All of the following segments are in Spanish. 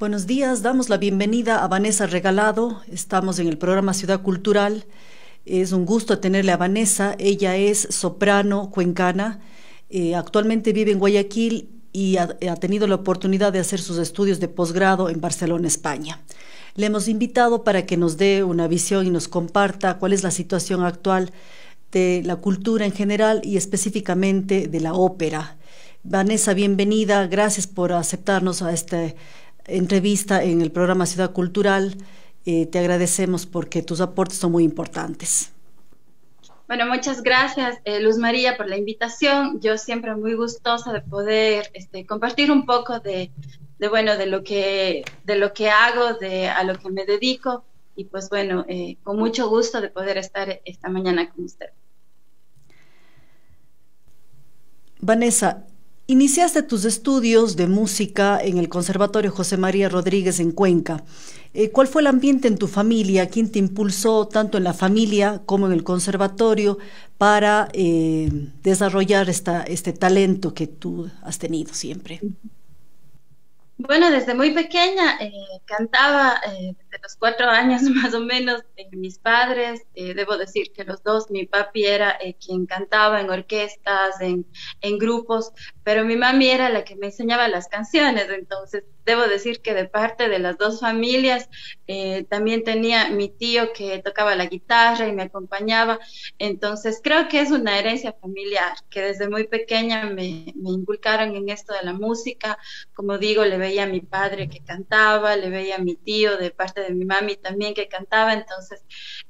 Buenos días, damos la bienvenida a Vanessa Regalado. Estamos en el programa Ciudad Cultural. Es un gusto tenerle a Vanessa. Ella es soprano cuencana. Actualmente vive en Guayaquil y ha tenido la oportunidad de hacer sus estudios de posgrado en Barcelona, España. Le hemos invitado para que nos dé una visión y nos comparta cuál es la situación actual de la cultura en general y específicamente de la ópera. Vanessa, bienvenida. Gracias por aceptarnos a esta entrevista en el programa Ciudad Cultural. Te agradecemos porque tus aportes son muy importantes. Bueno, muchas gracias, Luz María, por la invitación. Yo siempre muy gustosa de poder compartir un poco bueno, de lo que hago, a lo que me dedico, y pues bueno, con mucho gusto de poder estar esta mañana con usted. Vanessa, iniciaste tus estudios de música en el Conservatorio José María Rodríguez en Cuenca. ¿Cuál fue el ambiente en tu familia? ¿Quién te impulsó tanto en la familia como en el conservatorio para desarrollar este talento que tú has tenido siempre? Bueno, desde muy pequeña cantaba, desde los 4 años más o menos, mis padres, debo decir que los dos, mi papi era quien cantaba en orquestas, en grupos, pero mi mami era la que me enseñaba las canciones. Entonces debo decir que de parte de las dos familias, también tenía mi tío que tocaba la guitarra y me acompañaba. Entonces creo que es una herencia familiar, que desde muy pequeña me inculcaron en esto de la música. Como digo, le veía a mi padre que cantaba, le veía a mi tío de parte de mi mami también que cantaba. Entonces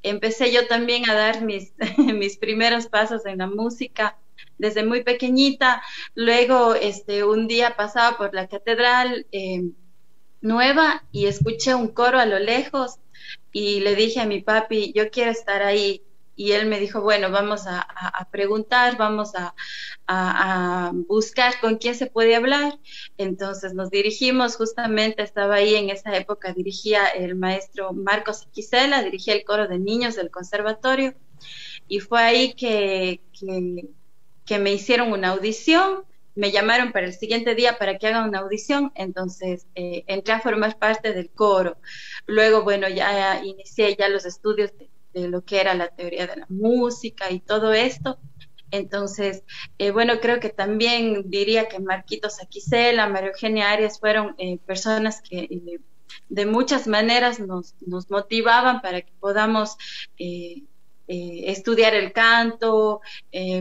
empecé yo también a dar mis, mis primeros pasos en la música desde muy pequeñita. Luego, un día pasaba por la catedral nueva y escuché un coro a lo lejos y le dije a mi papi, yo quiero estar ahí. Y él me dijo, bueno, vamos a preguntar, vamos a buscar con quién se puede hablar. Entonces nos dirigimos, justamente estaba ahí en esa época, dirigía el maestro Marcos Quisela, dirigía el coro de niños del conservatorio, y fue ahí que me hicieron una audición. Me llamaron para el siguiente día para que haga una audición. Entonces entré a formar parte del coro. Luego, bueno, ya inicié ya los estudios de lo que era la teoría de la música y todo esto. Entonces, bueno, creo que también diría que Marquitos Aquisela, María Eugenia Arias fueron personas que de muchas maneras nos motivaban para que podamos estudiar el canto,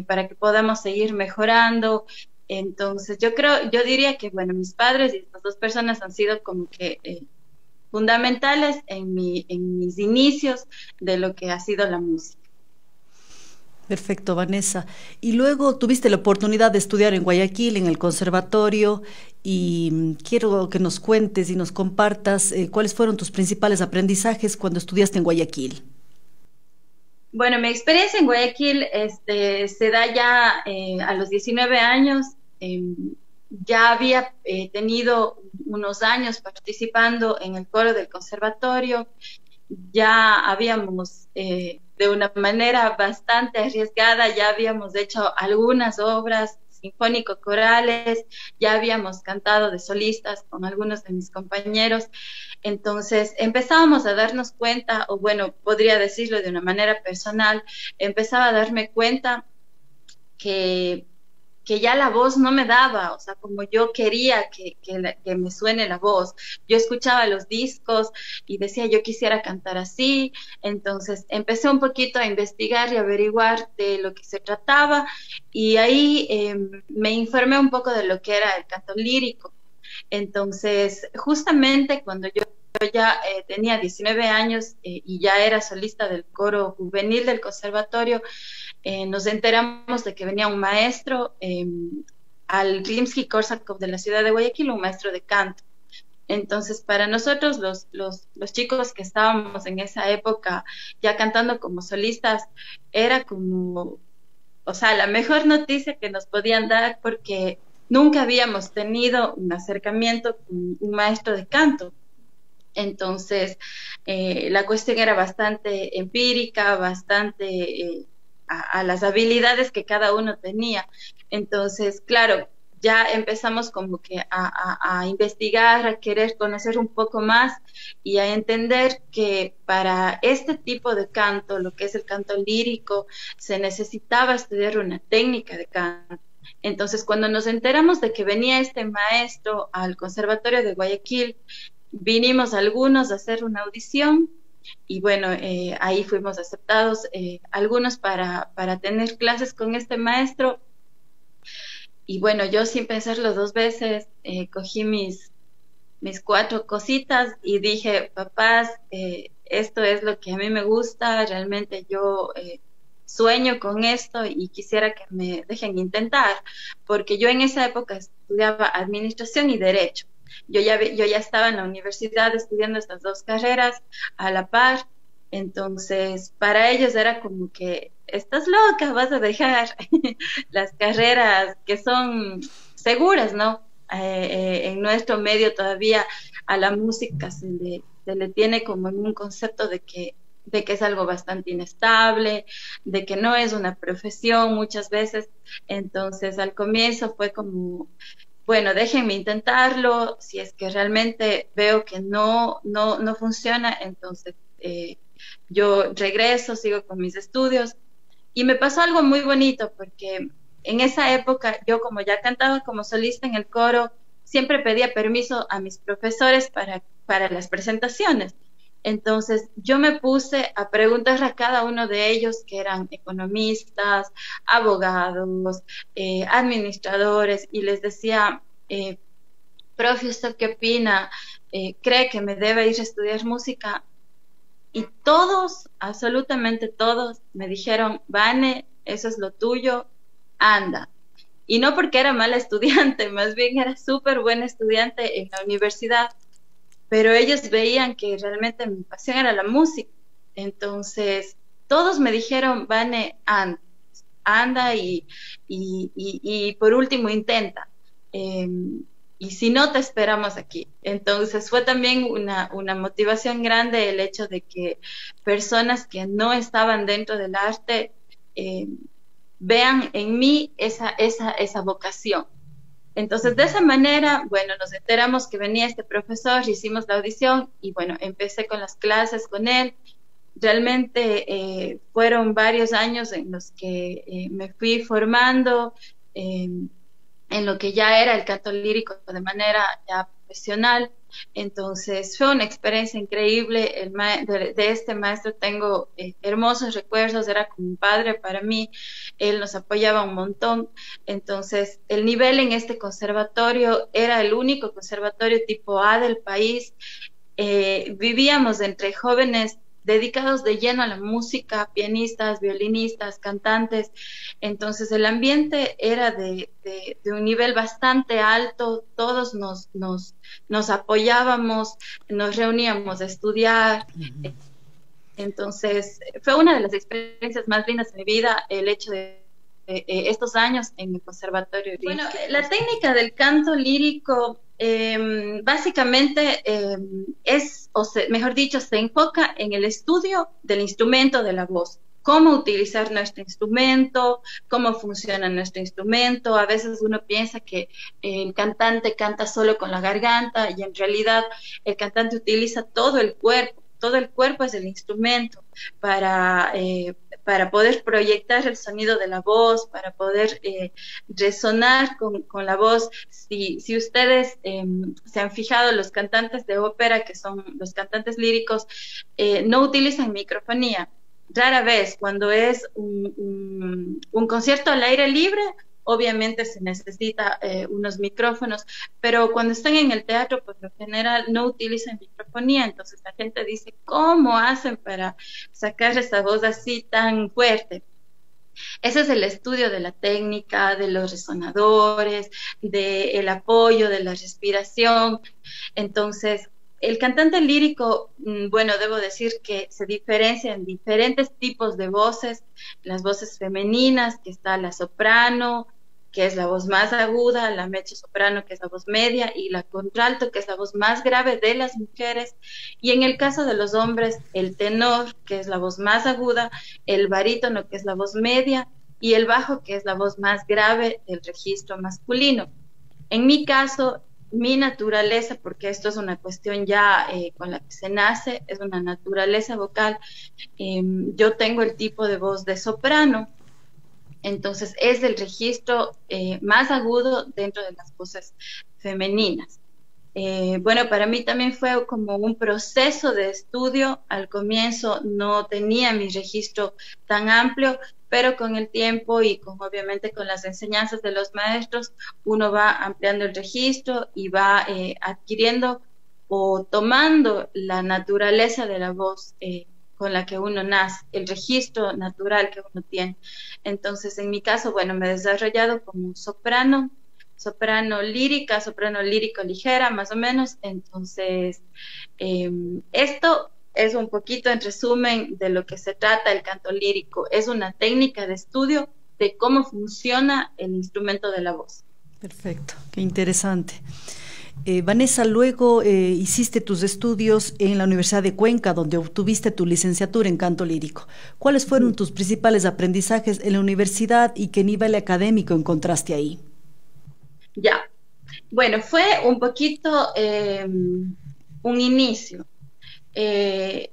para que podamos seguir mejorando. Entonces, yo diría que, bueno, mis padres y estas dos personas han sido como que fundamentales en mis inicios de lo que ha sido la música. Perfecto, Vanessa. Y luego tuviste la oportunidad de estudiar en Guayaquil, en el conservatorio, y quiero que nos cuentes y nos compartas cuáles fueron tus principales aprendizajes cuando estudiaste en Guayaquil. Bueno, mi experiencia en Guayaquil se da ya a los 19 años. Ya había tenido unos años participando en el coro del conservatorio. Ya habíamos, de una manera bastante arriesgada, ya habíamos hecho algunas obras sinfónico-corales, ya habíamos cantado de solistas con algunos de mis compañeros. Entonces empezábamos a darnos cuenta, o bueno, podría decirlo de una manera personal, empezaba a darme cuenta que ya la voz no me daba, o sea, como yo quería que me suene la voz. Yo escuchaba los discos y decía, yo quisiera cantar así. Entonces empecé un poquito a investigar y averiguar de lo que se trataba, y ahí me informé un poco de lo que era el canto lírico. Entonces, justamente cuando yo ya tenía 19 años y ya era solista del coro juvenil del conservatorio, nos enteramos de que venía un maestro al Rimsky-Korsakov de la ciudad de Guayaquil, un maestro de canto. Entonces, para nosotros, los chicos que estábamos en esa época ya cantando como solistas, era como, o sea, la mejor noticia que nos podían dar, porque nunca habíamos tenido un acercamiento con un maestro de canto. Entonces, la cuestión era bastante empírica, bastante a las habilidades que cada uno tenía. Entonces, claro, ya empezamos como que a investigar, a querer conocer un poco más y a entender que para este tipo de canto, lo que es el canto lírico, se necesitaba estudiar una técnica de canto. Entonces, cuando nos enteramos de que venía este maestro al Conservatorio de Guayaquil, vinimos algunos a hacer una audición y bueno, ahí fuimos aceptados, algunos para tener clases con este maestro. Y bueno, yo sin pensarlo dos veces, cogí mis cuatro cositas y dije, papás, esto es lo que a mí me gusta, realmente yo sueño con esto y quisiera que me dejen intentar, porque yo en esa época estudiaba administración y derecho. Yo ya estaba en la universidad estudiando estas dos carreras a la par, entonces para ellos era como que, estás loca, vas a dejar las carreras que son seguras, ¿no? En nuestro medio todavía a la música se le tiene como en un concepto de que es algo bastante inestable, de que no es una profesión muchas veces. Entonces al comienzo fue como, bueno, déjenme intentarlo, si es que realmente veo que no funciona, entonces yo regreso, sigo con mis estudios. Y me pasó algo muy bonito porque en esa época yo como ya cantaba como solista en el coro, siempre pedía permiso a mis profesores para las presentaciones. Entonces yo me puse a preguntar a cada uno de ellos que eran economistas, abogados, administradores, y les decía, profe, ¿usted qué opina? ¿Cree que me debe ir a estudiar música? Y todos, absolutamente todos, me dijeron, Vane, eso es lo tuyo, anda. Y no porque era mala estudiante, más bien era súper buena estudiante en la universidad, pero ellos veían que realmente mi pasión era la música. Entonces, todos me dijeron, Vane, anda, anda y por último intenta. Eh, y si no, te esperamos aquí. Entonces fue también una motivación grande el hecho de que personas que no estaban dentro del arte vean en mí esa vocación. Entonces, de esa manera, bueno, nos enteramos que venía este profesor, hicimos la audición y bueno, empecé con las clases con él. Realmente fueron varios años en los que me fui formando en lo que ya era el canto lírico de manera ya profesional. Entonces fue una experiencia increíble. De este maestro tengo hermosos recuerdos, era como un padre para mí, él nos apoyaba un montón. Entonces el nivel en este conservatorio era el único conservatorio tipo A del país. Vivíamos entre jóvenes dedicados de lleno a la música, pianistas, violinistas, cantantes. Entonces el ambiente era de un nivel bastante alto, todos nos apoyábamos, nos reuníamos a estudiar. Entonces fue una de las experiencias más lindas de mi vida el hecho de estos años en el conservatorio. Bueno, la técnica del canto lírico básicamente mejor dicho, se enfoca en el estudio del instrumento de la voz, cómo utilizar nuestro instrumento, cómo funciona nuestro instrumento. A veces uno piensa que el cantante canta solo con la garganta y en realidad el cantante utiliza todo el cuerpo es el instrumento para poder proyectar el sonido de la voz, para poder resonar con la voz. Si ustedes se han fijado, los cantantes de ópera, que son los cantantes líricos, no utilizan microfonía. Rara vez, cuando es un concierto al aire libre, obviamente se necesita unos micrófonos, pero cuando están en el teatro, por lo general no utilizan microfonía. Entonces la gente dice, ¿cómo hacen para sacar esa voz así tan fuerte? Ese es el estudio de la técnica, de los resonadores, del apoyo, de la respiración. Entonces, el cantante lírico, bueno, debo decir que se diferencia en diferentes tipos de voces. Las voces femeninas, que está la soprano, que es la voz más aguda, la mezzosoprano, que es la voz media, y la contralto, que es la voz más grave de las mujeres. Y en el caso de los hombres, el tenor, que es la voz más aguda, el barítono, que es la voz media, y el bajo, que es la voz más grave del registro masculino. En mi caso, mi naturaleza, porque esto es una cuestión ya con la que se nace, es una naturaleza vocal. Yo tengo el tipo de voz de soprano, entonces es el registro más agudo dentro de las voces femeninas. Bueno, para mí también fue como un proceso de estudio. Al comienzo no tenía mi registro tan amplio, pero con el tiempo y con obviamente con las enseñanzas de los maestros, uno va ampliando el registro y va adquiriendo o tomando la naturaleza de la voz con la que uno nace, el registro natural que uno tiene. Entonces, en mi caso, bueno, me he desarrollado como soprano, soprano lírica, soprano lírico ligera, más o menos. Entonces, esto es un poquito en resumen de lo que se trata el canto lírico. Es una técnica de estudio de cómo funciona el instrumento de la voz. Perfecto, qué interesante. Vanessa, luego hiciste tus estudios en la Universidad de Cuenca, donde obtuviste tu licenciatura en canto lírico. ¿Cuáles fueron tus principales aprendizajes en la universidad y qué nivel académico encontraste ahí? Ya, bueno, fue un poquito un inicio.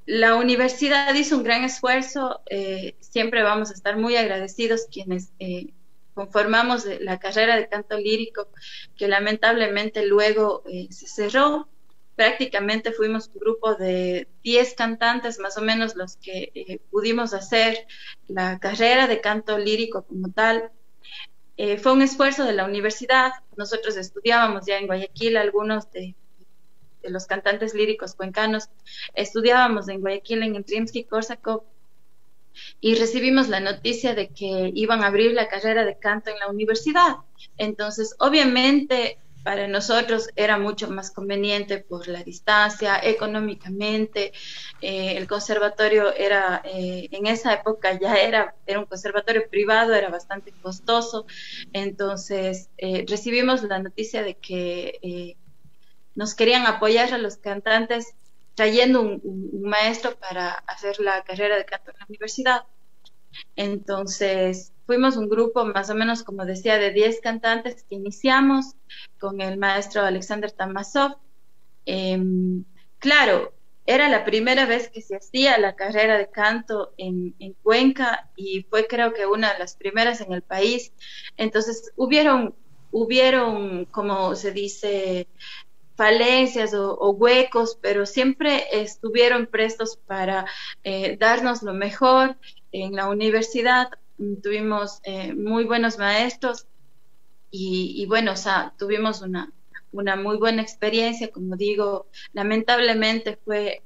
La universidad hizo un gran esfuerzo, siempre vamos a estar muy agradecidos quienes conformamos la carrera de canto lírico, que lamentablemente luego se cerró. Prácticamente fuimos un grupo de 10 cantantes, más o menos los que pudimos hacer la carrera de canto lírico como tal. Fue un esfuerzo de la universidad. Nosotros estudiábamos ya en Guayaquil, algunos de los cantantes líricos cuencanos, estudiábamos en Guayaquil en el Rimsky-Korsakov y recibimos la noticia de que iban a abrir la carrera de canto en la universidad. Entonces, obviamente, para nosotros era mucho más conveniente por la distancia, económicamente. El conservatorio era, en esa época ya era un conservatorio privado, era bastante costoso. Entonces, recibimos la noticia de que nos querían apoyar a los cantantes trayendo un maestro para hacer la carrera de canto en la universidad. Entonces, fuimos un grupo más o menos, como decía, de 10 cantantes que iniciamos con el maestro Alexander Tamasov. Eh, claro, era la primera vez que se hacía la carrera de canto en Cuenca y fue creo que una de las primeras en el país. Entonces, hubieron, como se dice, falencias o huecos, pero siempre estuvieron prestos para darnos lo mejor. En la universidad tuvimos muy buenos maestros y bueno, o sea, tuvimos una muy buena experiencia, como digo, lamentablemente fue,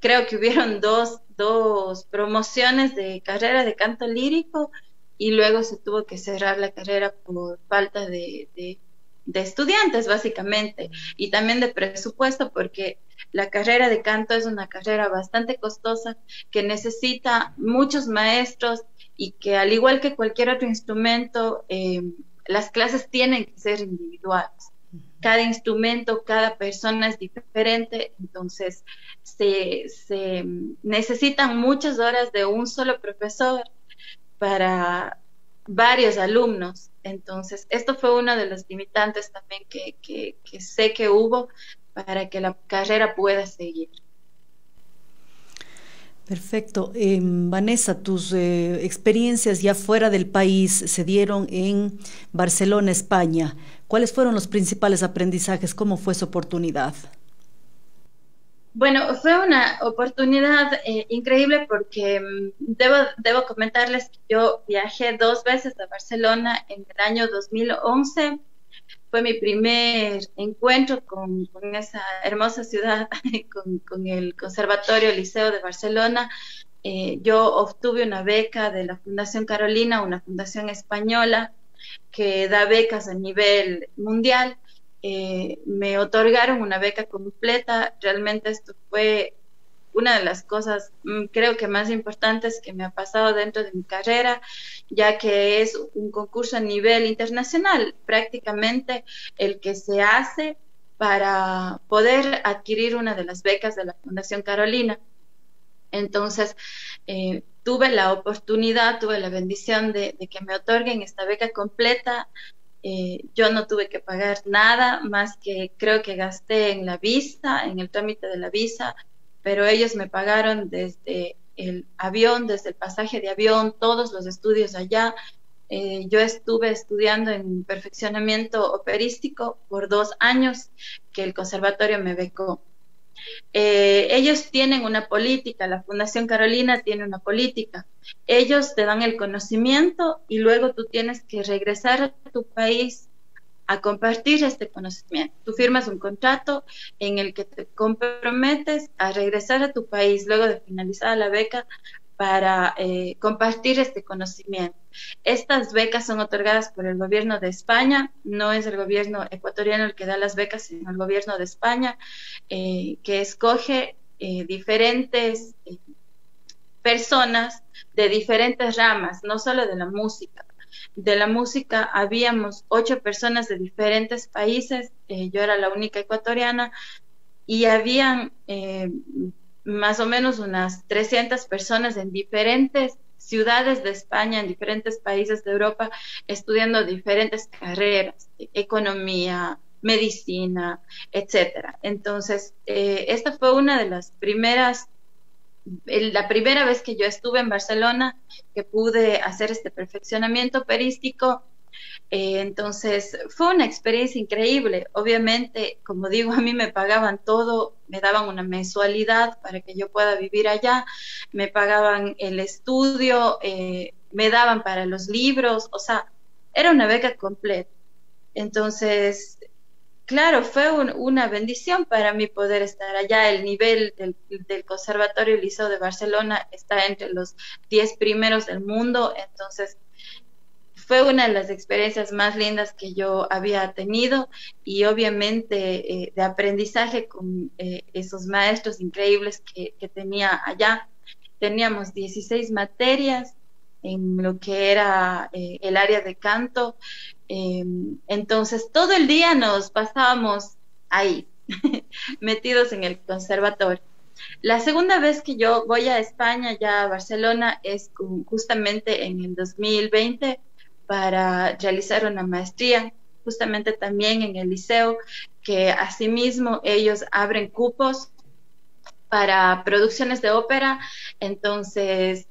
creo que hubieron dos promociones de carrera de canto lírico y luego se tuvo que cerrar la carrera por falta de estudiantes, básicamente, y también de presupuesto, porque la carrera de canto es una carrera bastante costosa que necesita muchos maestros y que al igual que cualquier otro instrumento, las clases tienen que ser individuales. Cada instrumento, cada persona es diferente, entonces se necesitan muchas horas de un solo profesor para varios alumnos. Entonces, esto fue uno de los limitantes también que sé que hubo para que la carrera pueda seguir. Perfecto. Vanessa, tus experiencias ya fuera del país se dieron en Barcelona, España. ¿Cuáles fueron los principales aprendizajes? ¿Cómo fue su oportunidad? Bueno, fue una oportunidad increíble porque debo comentarles que yo viajé 2 veces a Barcelona en el año 2011. Fue mi primer encuentro con esa hermosa ciudad, con el Conservatorio Liceo de Barcelona. Yo obtuve una beca de la Fundación Carolina, una fundación española que da becas a nivel mundial. Me otorgaron una beca completa. Realmente esto fue una de las cosas creo que más importantes que me ha pasado dentro de mi carrera, ya que es un concurso a nivel internacional, prácticamente el que se hace para poder adquirir una de las becas de la Fundación Carolina. Entonces, tuve la oportunidad, tuve la bendición de que me otorguen esta beca completa Yo no tuve que pagar nada más que creo que gasté en la visa, en el trámite de la visa, pero ellos me pagaron desde el avión, desde el pasaje de avión, todos los estudios allá. Yo estuve estudiando en perfeccionamiento operístico por 2 años que el conservatorio me becó. Ellos tienen una política, la Fundación Carolina tiene una política. Ellos te dan el conocimiento y luego tú tienes que regresar a tu país a compartir este conocimiento. Tú firmas un contrato en el que te comprometes a regresar a tu país luego de finalizar la beca para compartir este conocimiento. Estas becas son otorgadas por el gobierno de España, no es el gobierno ecuatoriano el que da las becas, sino el gobierno de España, que escoge diferentes personas de diferentes ramas, no solo de la música. De la música habíamos 8 personas de diferentes países, yo era la única ecuatoriana, y habían más o menos unas 300 personas en diferentes ciudades de España, en diferentes países de Europa, estudiando diferentes carreras, economía, medicina, etcétera. Entonces, esta fue una de las primeras, la primera vez que yo estuve en Barcelona, que pude hacer este perfeccionamiento operístico. Entonces fue una experiencia increíble. Obviamente, como digo, a mí me pagaban todo, me daban una mensualidad para que yo pueda vivir allá, me pagaban el estudio, me daban para los libros, o sea, era una beca completa. Entonces, claro, fue una bendición para mí poder estar allá. El nivel del Conservatorio Liceo de Barcelona está entre los 10 primeros del mundo, entonces fue una de las experiencias más lindas que yo había tenido y obviamente de aprendizaje con esos maestros increíbles que tenía allá. Teníamos 16 materias en lo que era el área de canto. Entonces, todo el día nos pasábamos ahí, metidos en el conservatorio. La segunda vez que yo voy a España, ya a Barcelona, es justamente en el 2020 para realizar una maestría, justamente también en el liceo, que asimismo ellos abren cupos para producciones de ópera. Entonces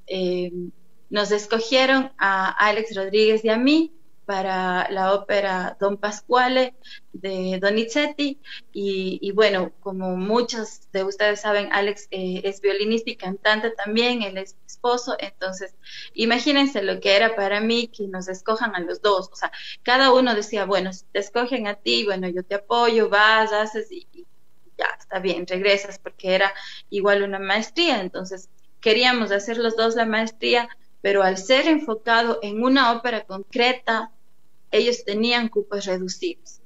nos escogieron a Alex Rodríguez y a mí para la ópera Don Pasquale de Donizetti y bueno, como muchos de ustedes saben, Alex es violinista y cantante también, él es esposo, entonces imagínense lo que era para mí que nos escojan a los dos, o sea, cada uno decía, bueno, si te escogen a ti, bueno, yo te apoyo, vas, haces y ya, está bien, regresas, porque era igual una maestría, entonces queríamos hacer los dos la maestría, pero al ser enfocado en una ópera concreta, ellos tenían cupos reducidos.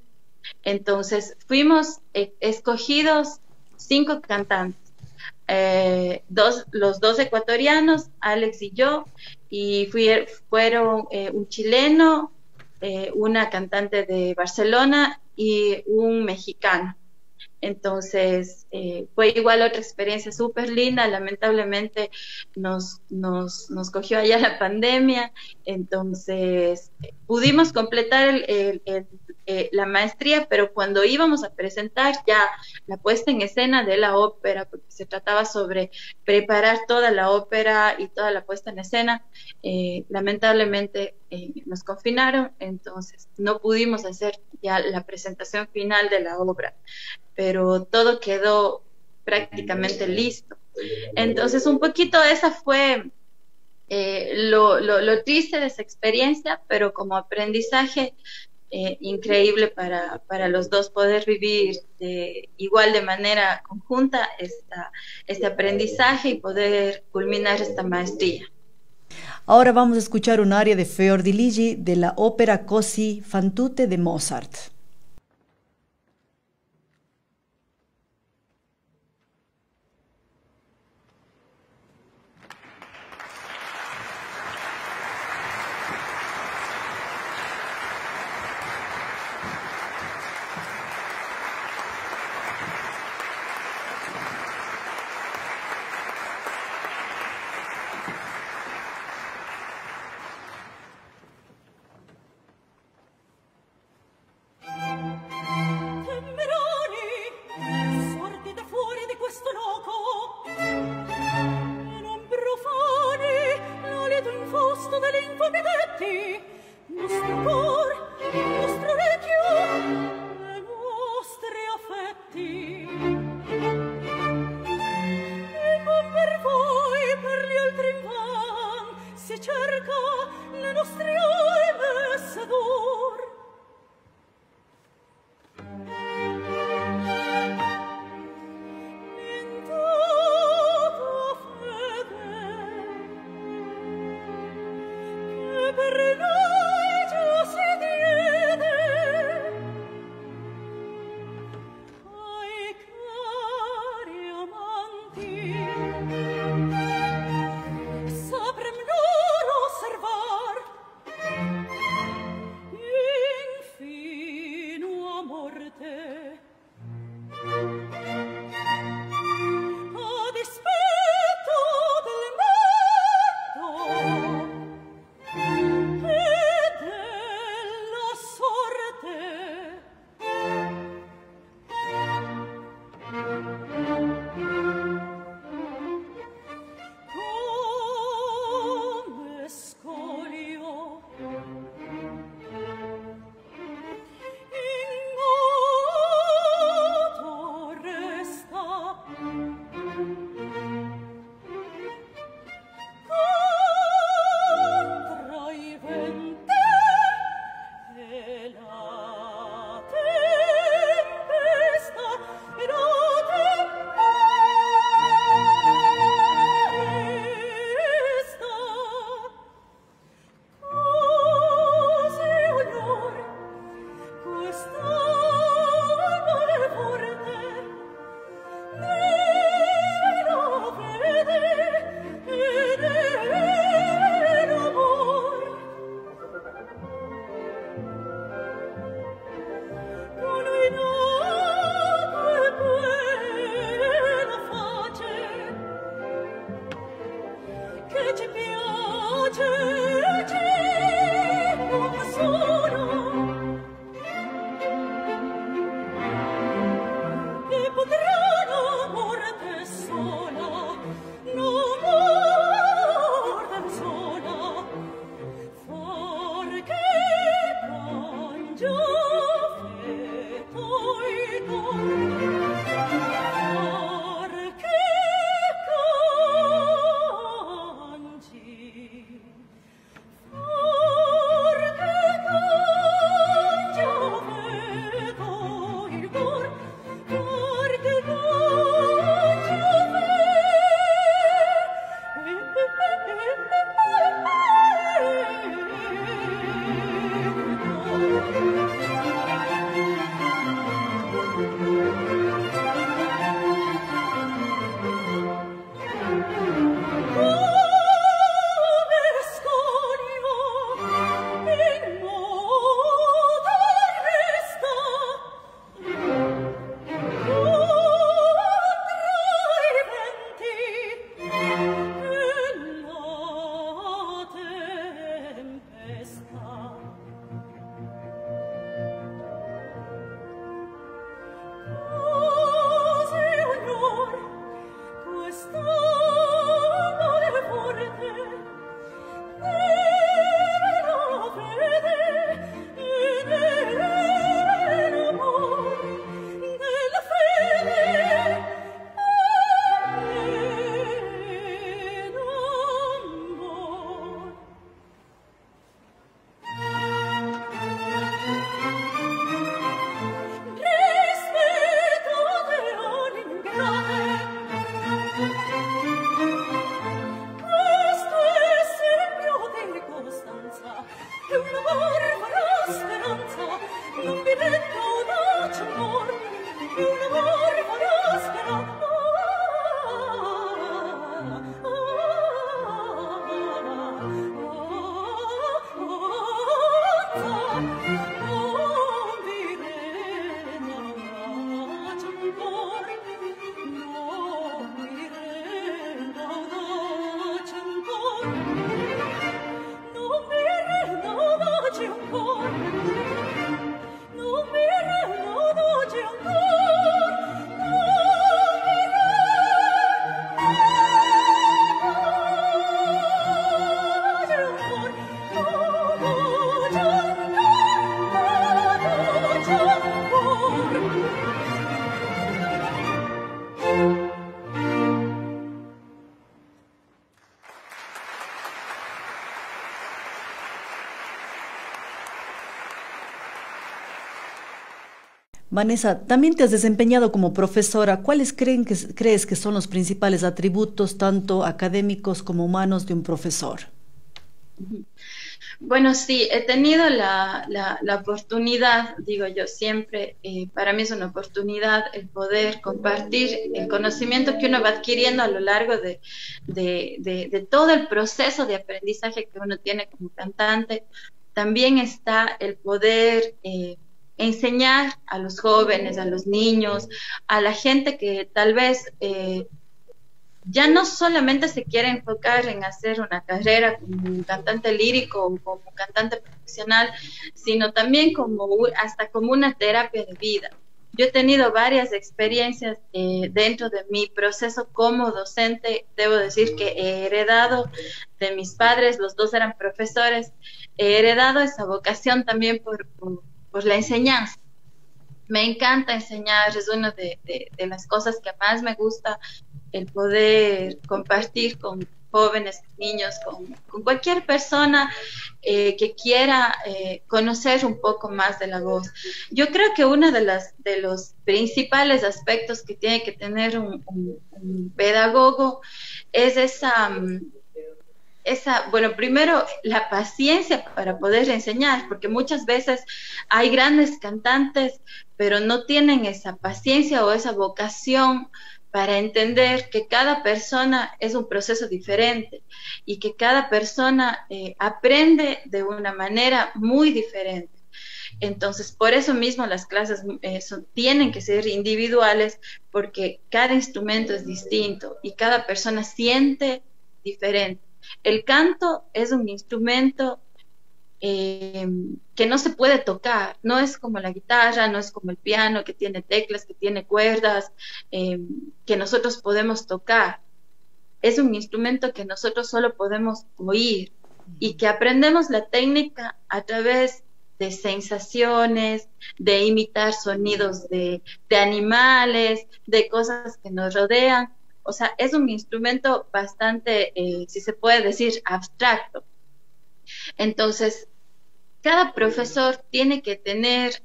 Entonces fuimos escogidos 5 cantantes, los dos ecuatorianos, Alex y yo, y fueron un chileno, una cantante de Barcelona y un mexicano. Entonces, fue igual otra experiencia súper linda. Lamentablemente nos cogió allá la pandemia, entonces pudimos completar la maestría, pero cuando íbamos a presentar ya la puesta en escena de la ópera, porque se trataba sobre preparar toda la ópera y toda la puesta en escena, lamentablemente nos confinaron, entonces no pudimos hacer ya la presentación final de la obra, pero todo quedó prácticamente listo. Entonces, un poquito esa fue lo triste de esa experiencia, pero como aprendizaje increíble para los dos poder vivir igual de manera conjunta este aprendizaje y poder culminar esta maestría. Ahora vamos a escuchar un aria de Fiordiligi de la ópera Così fan tutte de Mozart. Hey! Vanessa, también te has desempeñado como profesora. ¿Cuáles crees que son los principales atributos, tanto académicos como humanos, de un profesor? Ujú. Bueno, sí, he tenido la oportunidad, digo yo siempre, para mí es una oportunidad el poder compartir el conocimiento que uno va adquiriendo a lo largo de todo el proceso de aprendizaje que uno tiene como cantante. También está el poder enseñar a los jóvenes, a los niños, a la gente que tal vez ya no solamente se quiere enfocar en hacer una carrera como un cantante lírico o como cantante profesional, sino también como hasta como una terapia de vida. Yo he tenido varias experiencias dentro de mi proceso como docente. Debo decir que he heredado de mis padres, los dos eran profesores, he heredado esa vocación también por la enseñanza. Me encanta enseñar, es una de las cosas que más me gusta, el poder compartir con jóvenes, niños, con cualquier persona que quiera conocer un poco más de la voz. Yo creo que uno de los principales aspectos que tiene que tener un pedagogo es bueno, primero la paciencia para poder enseñar, porque muchas veces hay grandes cantantes, pero no tienen esa paciencia o esa vocación para entender que cada persona es un proceso diferente y que cada persona aprende de una manera muy diferente. Entonces, por eso mismo las clases tienen que ser individuales, porque cada instrumento es distinto y cada persona siente diferente. El canto es un instrumento que no se puede tocar, no es como la guitarra, no es como el piano que tiene teclas, que tiene cuerdas, que nosotros podemos tocar. Es un instrumento que nosotros solo podemos oír y que aprendemos la técnica a través de sensaciones, de imitar sonidos de animales, de cosas que nos rodean. O sea, es un instrumento bastante, si se puede decir, abstracto. Entonces, cada profesor tiene que tener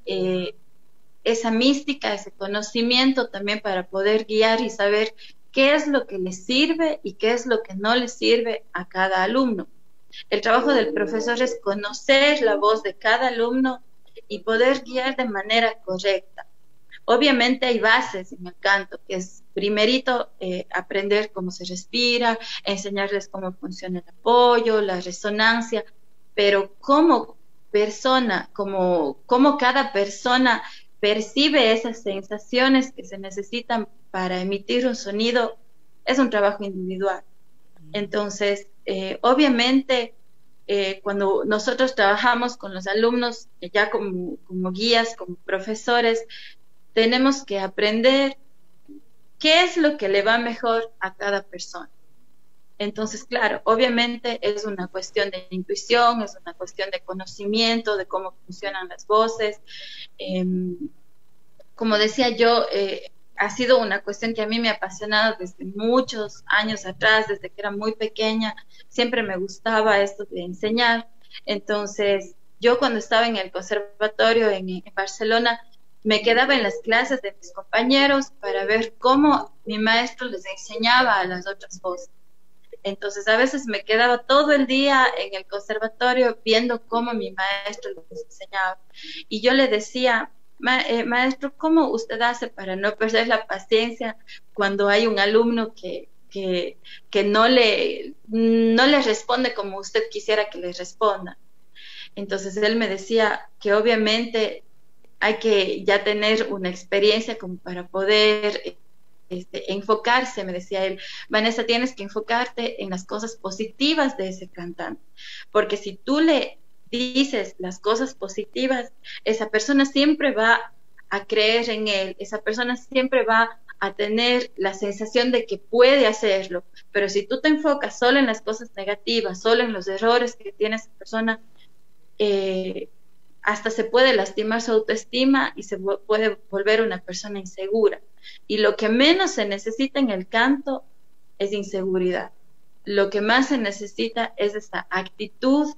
esa mística, ese conocimiento también para poder guiar y saber qué es lo que le sirve y qué es lo que no le sirve a cada alumno. El trabajo del profesor es conocer la voz de cada alumno y poder guiar de manera correcta. Obviamente hay bases en el canto, que es primerito aprender cómo se respira, enseñarles cómo funciona el apoyo, la resonancia, pero como persona, como cada persona percibe esas sensaciones que se necesitan para emitir un sonido, es un trabajo individual. Entonces, obviamente, cuando nosotros trabajamos con los alumnos, ya como guías, como profesores, tenemos que aprender qué es lo que le va mejor a cada persona. Entonces, claro, obviamente es una cuestión de intuición, es una cuestión de conocimiento, de cómo funcionan las voces. Eh, Como decía yo, ha sido una cuestión que a mí me ha apasionado desde muchos años atrás, desde que era muy pequeña. Siempre me gustaba esto de enseñar. Entonces, yo cuando estaba en el conservatorio en Barcelona, me quedaba en las clases de mis compañeros para ver cómo mi maestro les enseñaba a las otras voces. Entonces, a veces me quedaba todo el día en el conservatorio viendo cómo mi maestro les enseñaba. Y yo le decía, maestro, ¿cómo usted hace para no perder la paciencia cuando hay un alumno que no le responde como usted quisiera que le responda? Entonces, él me decía que obviamente hay que ya tener una experiencia como para poder enfocarse, me decía él, Vanessa, tienes que enfocarte en las cosas positivas de ese cantante, porque si tú le dices las cosas positivas, esa persona siempre va a creer en él, esa persona siempre va a tener la sensación de que puede hacerlo, pero si tú te enfocas solo en las cosas negativas, solo en los errores que tiene esa persona, hasta se puede lastimar su autoestima y se puede volver una persona insegura. Y lo que menos se necesita en el canto es inseguridad. Lo que más se necesita es esa actitud,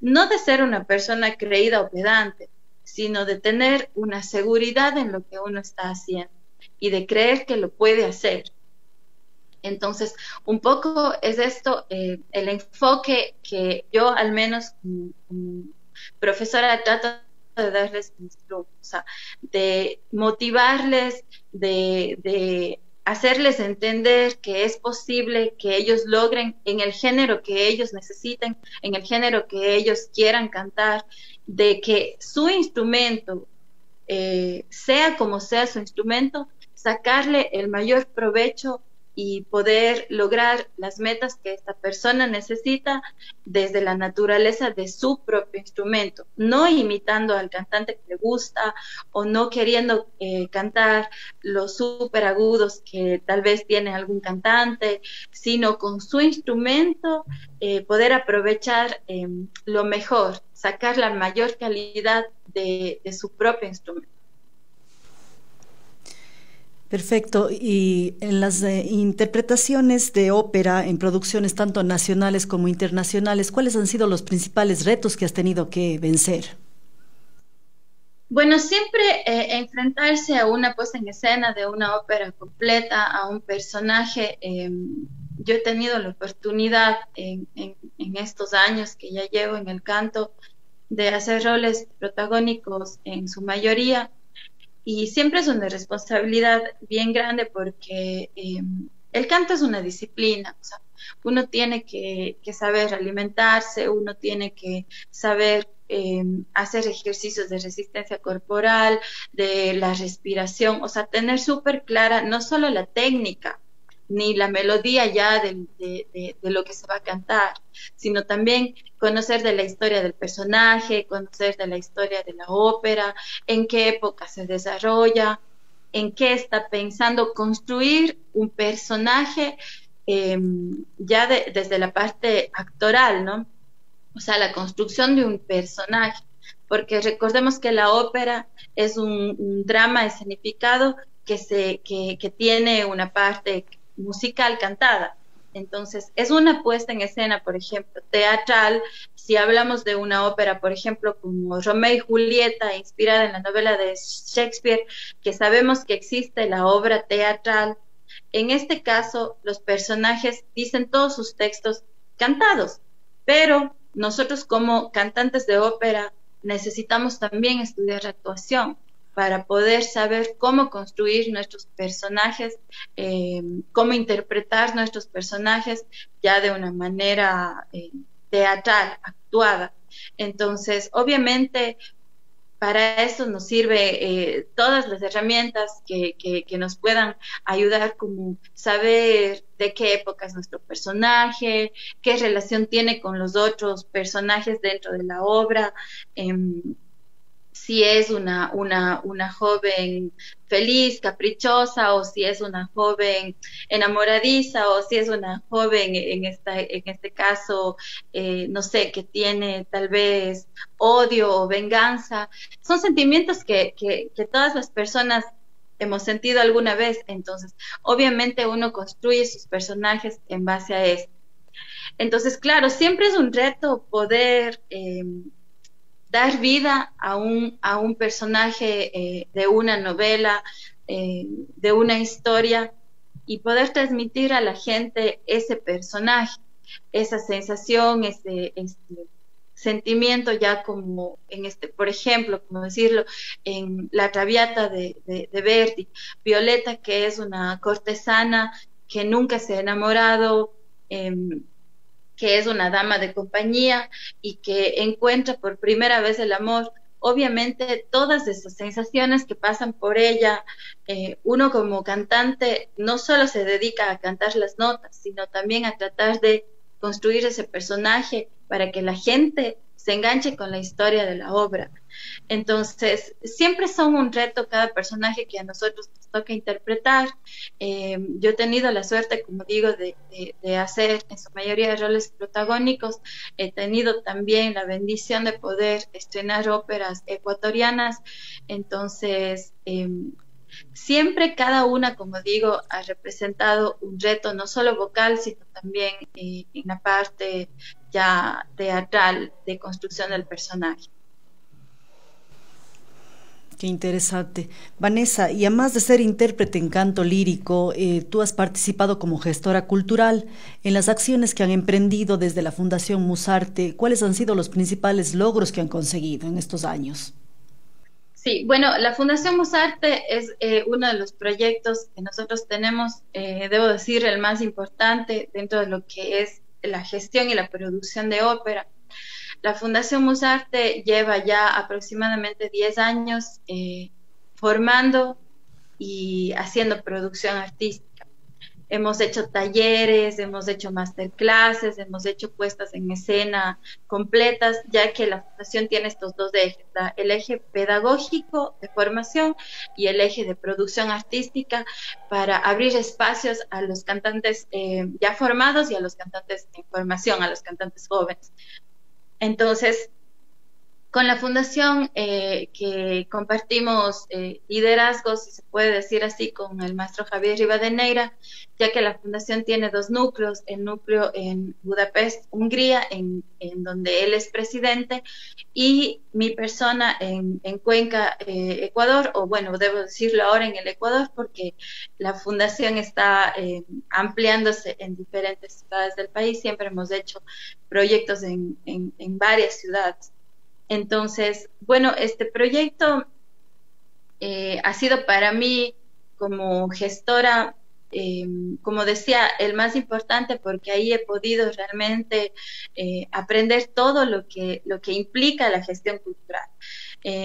no de ser una persona creída o pedante, sino de tener una seguridad en lo que uno está haciendo y de creer que lo puede hacer. Entonces, un poco es esto el enfoque que yo al menos como profesora trato de darles a mis alumnos, o sea, de motivarles, de hacerles entender que es posible que ellos logren en el género que ellos necesiten, en el género que ellos quieran cantar, de que su instrumento, sea como sea su instrumento, sacarle el mayor provecho y poder lograr las metas que esta persona necesita desde la naturaleza de su propio instrumento, no imitando al cantante que le gusta o no queriendo cantar los súper agudos que tal vez tiene algún cantante, sino con su instrumento poder aprovechar lo mejor, sacar la mayor calidad de su propio instrumento. Perfecto. Y en las interpretaciones de ópera en producciones tanto nacionales como internacionales, ¿cuáles han sido los principales retos que has tenido que vencer? Bueno, siempre enfrentarse a una puesta en escena de una ópera completa, a un personaje. Yo he tenido la oportunidad en estos años que ya llevo en el canto de hacer roles protagónicos en su mayoría. Y siempre es una responsabilidad bien grande porque el canto es una disciplina, o sea, uno tiene que saber alimentarse, uno tiene que saber hacer ejercicios de resistencia corporal, de la respiración, o sea, tener súper clara no solo la técnica, ni la melodía ya de lo que se va a cantar, sino también conocer de la historia del personaje, conocer de la historia de la ópera, en qué época se desarrolla, en qué está pensando construir un personaje ya desde la parte actoral, ¿no? O sea, la construcción de un personaje, porque recordemos que la ópera es un drama escenificado que tiene una parte musical cantada. Entonces, es una puesta en escena, por ejemplo, teatral. Si hablamos de una ópera, por ejemplo, como Romeo y Julieta, inspirada en la novela de Shakespeare, que sabemos que existe la obra teatral, en este caso, los personajes dicen todos sus textos cantados, pero nosotros como cantantes de ópera necesitamos también estudiar actuación para poder saber cómo construir nuestros personajes, cómo interpretar nuestros personajes ya de una manera teatral, actuada. Entonces, obviamente, para eso nos sirve todas las herramientas que nos puedan ayudar, como saber de qué época es nuestro personaje, qué relación tiene con los otros personajes dentro de la obra, si es una joven feliz, caprichosa, o si es una joven enamoradiza, o si es una joven en este caso, no sé, que tiene tal vez odio o venganza. Son sentimientos que todas las personas hemos sentido alguna vez, entonces obviamente uno construye sus personajes en base a eso. Entonces, claro, siempre es un reto poder dar vida a un personaje de una novela, de una historia, y poder transmitir a la gente ese personaje, esa sensación, este sentimiento, ya como en por ejemplo, como decirlo, en La Traviata de Verdi, Violeta, que es una cortesana que nunca se ha enamorado, que es una dama de compañía y que encuentra por primera vez el amor. Obviamente todas esas sensaciones que pasan por ella, uno como cantante no solo se dedica a cantar las notas, sino también a tratar de construir ese personaje para que la gente se enganche con la historia de la obra. Entonces, siempre son un reto cada personaje que a nosotros nos toca interpretar. Yo he tenido la suerte, como digo, de hacer en su mayoría de roles protagónicos. He tenido también la bendición de poder estrenar óperas ecuatorianas. Entonces, siempre cada una, como digo, ha representado un reto no solo vocal, sino también en la parte ya teatral de construcción del personaje. Qué interesante. Vanessa, y además de ser intérprete en canto lírico, tú has participado como gestora cultural en las acciones que han emprendido desde la Fundación Musarte. ¿Cuáles han sido los principales logros que han conseguido en estos años? Sí, bueno, la Fundación Musarte es uno de los proyectos que nosotros tenemos, debo decir, el más importante dentro de lo que es la gestión y la producción de ópera. La Fundación Musarte lleva ya aproximadamente 10 años formando y haciendo producción artística. Hemos hecho talleres, hemos hecho masterclasses, hemos hecho puestas en escena completas, ya que la fundación tiene estos dos ejes, el eje pedagógico de formación y el eje de producción artística para abrir espacios a los cantantes ya formados y a los cantantes en formación, a los cantantes jóvenes. Entonces, con la fundación que compartimos liderazgos, si se puede decir así, con el maestro Javier Rivadeneira, ya que la fundación tiene dos núcleos, el núcleo en Budapest, Hungría, en donde él es presidente, y mi persona en Cuenca, Ecuador, o bueno, debo decirlo ahora en el Ecuador, porque la fundación está ampliándose en diferentes ciudades del país, siempre hemos hecho proyectos en varias ciudades. Entonces, bueno, este proyecto ha sido para mí como gestora, como decía, el más importante porque ahí he podido realmente aprender todo lo que implica la gestión cultural.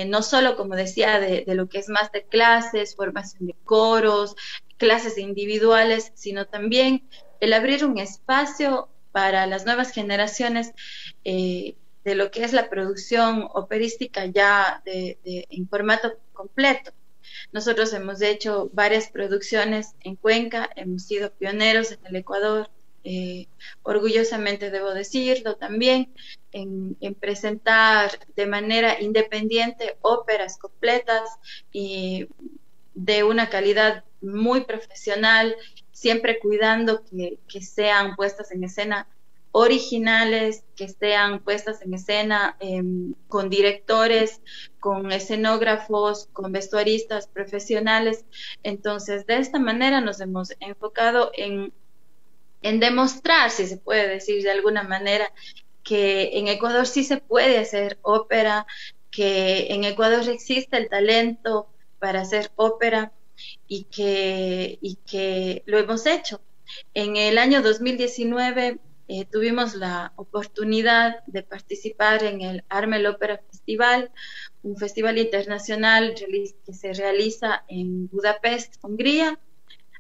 No solo, como decía, de lo que es masterclasses, formación de coros, clases individuales, sino también el abrir un espacio para las nuevas generaciones de lo que es la producción operística ya en formato completo. Nosotros hemos hecho varias producciones en Cuenca, hemos sido pioneros en el Ecuador, orgullosamente debo decirlo también, en presentar de manera independiente óperas completas y de una calidad muy profesional, siempre cuidando que sean puestas en escena originales, que sean puestas en escena con directores, con escenógrafos, con vestuaristas profesionales. Entonces, de esta manera nos hemos enfocado en demostrar, si se puede decir de alguna manera, que en Ecuador sí se puede hacer ópera, que en Ecuador existe el talento para hacer ópera y que lo hemos hecho. En el año 2019 tuvimos la oportunidad de participar en el Armel Opera Festival, un festival internacional que se realiza en Budapest, Hungría,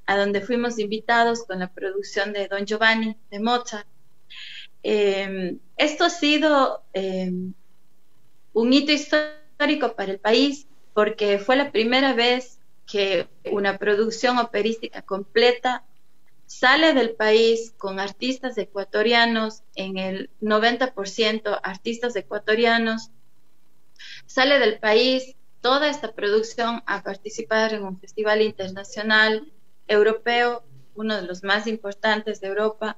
a donde fuimos invitados con la producción de Don Giovanni de Mozart. Esto ha sido un hito histórico para el país porque fue la primera vez que una producción operística completa sale del país con artistas ecuatorianos, en el 90% artistas ecuatorianos, sale del país toda esta producción a participar en un festival internacional europeo, uno de los más importantes de Europa,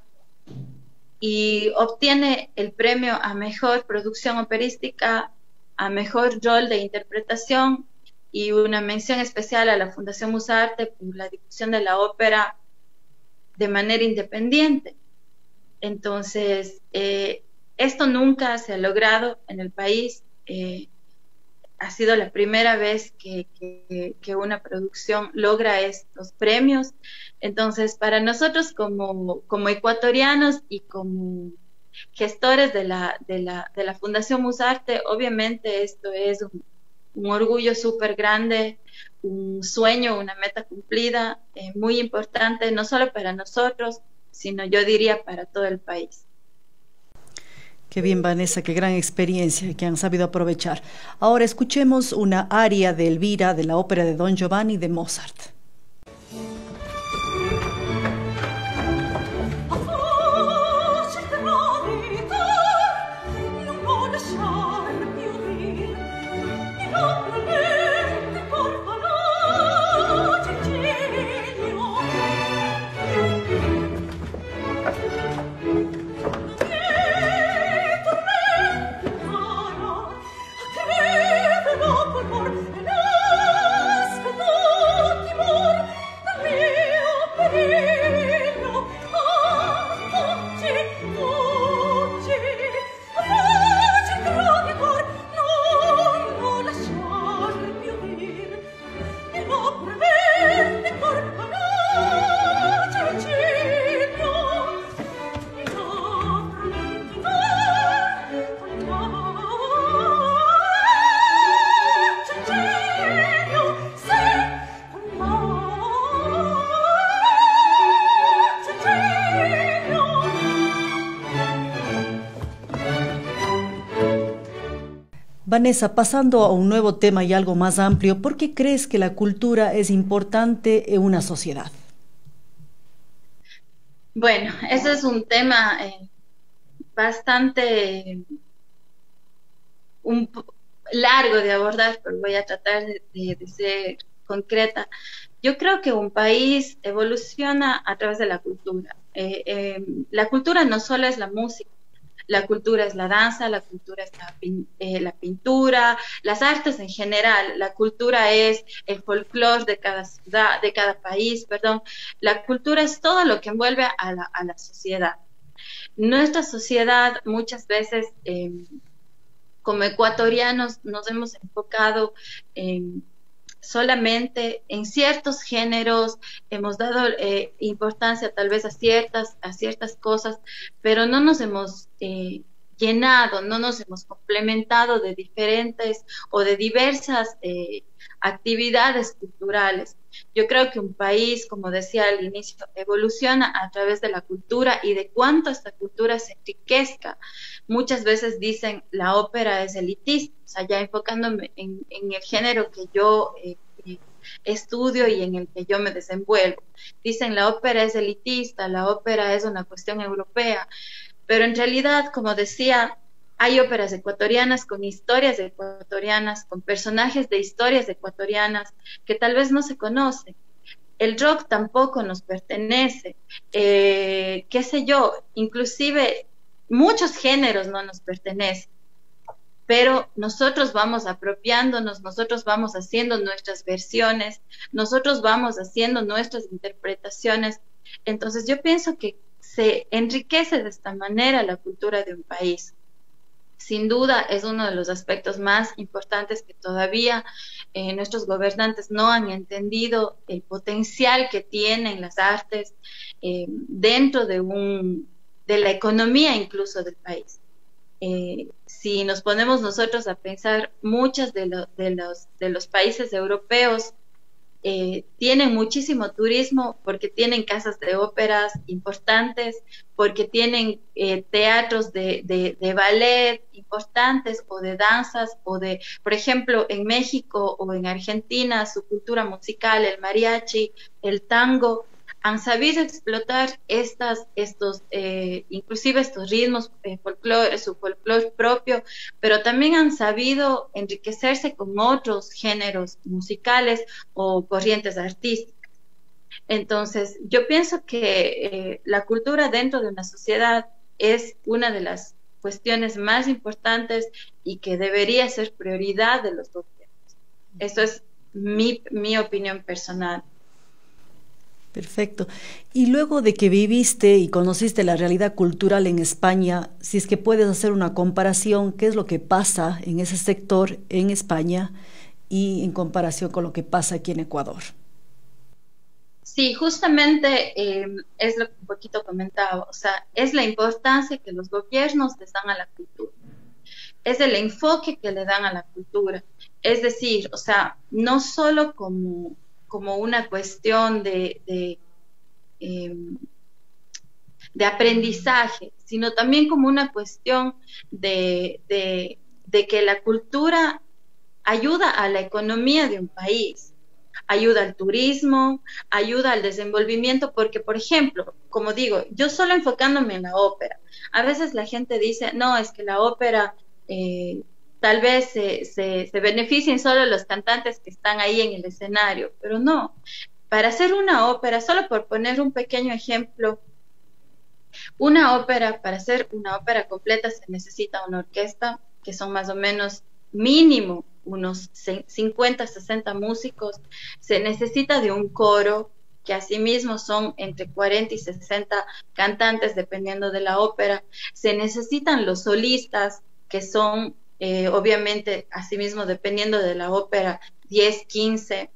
y obtiene el premio a mejor producción operística, a mejor rol de interpretación y una mención especial a la Fundación Musarte por la difusión de la ópera de manera independiente. Entonces, esto nunca se ha logrado en el país. Ha sido la primera vez que una producción logra estos premios. Entonces, para nosotros como ecuatorianos y como gestores de la Fundación Musarte, obviamente esto es un orgullo súper grande, un sueño, una meta cumplida, muy importante, no solo para nosotros, sino yo diría para todo el país. Qué bien, Vanessa, qué gran experiencia que han sabido aprovechar. Ahora escuchemos una aria de Elvira de la ópera de Don Giovanni de Mozart. No Vanessa, pasando a un nuevo tema y algo más amplio, ¿por qué crees que la cultura es importante en una sociedad? Bueno, ese es un tema bastante un, po- largo de abordar, pero voy a tratar de ser concreta. Yo creo que un país evoluciona a través de la cultura. La cultura no solo es la música. La cultura es la danza, la cultura es la pintura, las artes en general. La cultura es el folclore de cada ciudad, de cada país, perdón. La cultura es todo lo que envuelve a la sociedad. Nuestra sociedad muchas veces, como ecuatorianos, nos hemos enfocado en solamente en ciertos géneros, hemos dado importancia tal vez a ciertas cosas, pero no nos hemos llenado, no nos hemos complementado de diferentes o de diversas actividades culturales. Yo creo que un país, como decía al inicio, evoluciona a través de la cultura y de cuánto esta cultura se enriquezca. Muchas veces dicen la ópera es elitista, o sea, ya enfocándome en el género que yo estudio y en el que yo me desenvuelvo. Dicen la ópera es elitista, la ópera es una cuestión europea, pero en realidad, como decía, hay óperas ecuatorianas con historias ecuatorianas, con personajes de historias ecuatorianas que tal vez no se conocen. El rock tampoco nos pertenece, qué sé yo, inclusive muchos géneros no nos pertenecen, pero nosotros vamos apropiándonos, nosotros vamos haciendo nuestras versiones, nosotros vamos haciendo nuestras interpretaciones. Entonces yo pienso que se enriquece de esta manera la cultura de un país. Sin duda es uno de los aspectos más importantes que todavía nuestros gobernantes no han entendido el potencial que tienen las artes dentro de la economía incluso del país. Si nos ponemos nosotros a pensar, muchos de los países europeos tienen muchísimo turismo porque tienen casas de óperas importantes, porque tienen teatros de ballet importantes o de danzas o de, por ejemplo, en México o en Argentina, su cultura musical, el mariachi, el tango, han sabido explotar inclusive estos ritmos, folclore, su folclore propio, pero también han sabido enriquecerse con otros géneros musicales o corrientes artísticas. Entonces, yo pienso que la cultura dentro de una sociedad es una de las cuestiones más importantes y que debería ser prioridad de los gobiernos. Eso es mi opinión personal. Perfecto. Y luego de que viviste y conociste la realidad cultural en España, si es que puedes hacer una comparación, ¿qué es lo que pasa en ese sector en España y en comparación con lo que pasa aquí en Ecuador? Sí, justamente es lo que un poquito comentaba, o sea, es la importancia que los gobiernos les dan a la cultura, es el enfoque que le dan a la cultura, es decir, o sea, no solo como una cuestión em, de aprendizaje, sino también como una cuestión de que la cultura ayuda a la economía de un país, ayuda al turismo, ayuda al desenvolvimiento, porque, por ejemplo, como digo, yo solo enfocándome en la ópera, a veces la gente dice, no, es que la ópera tal vez se beneficien solo los cantantes que están ahí en el escenario, pero no. Para hacer una ópera, solo por poner un pequeño ejemplo, una ópera, para hacer una ópera completa se necesita una orquesta, que son más o menos mínimo unos 50, 60 músicos, se necesita de un coro, que asimismo son entre 40 y 60 cantantes, dependiendo de la ópera, se necesitan los solistas, que son obviamente, asimismo, dependiendo de la ópera, 10, 15,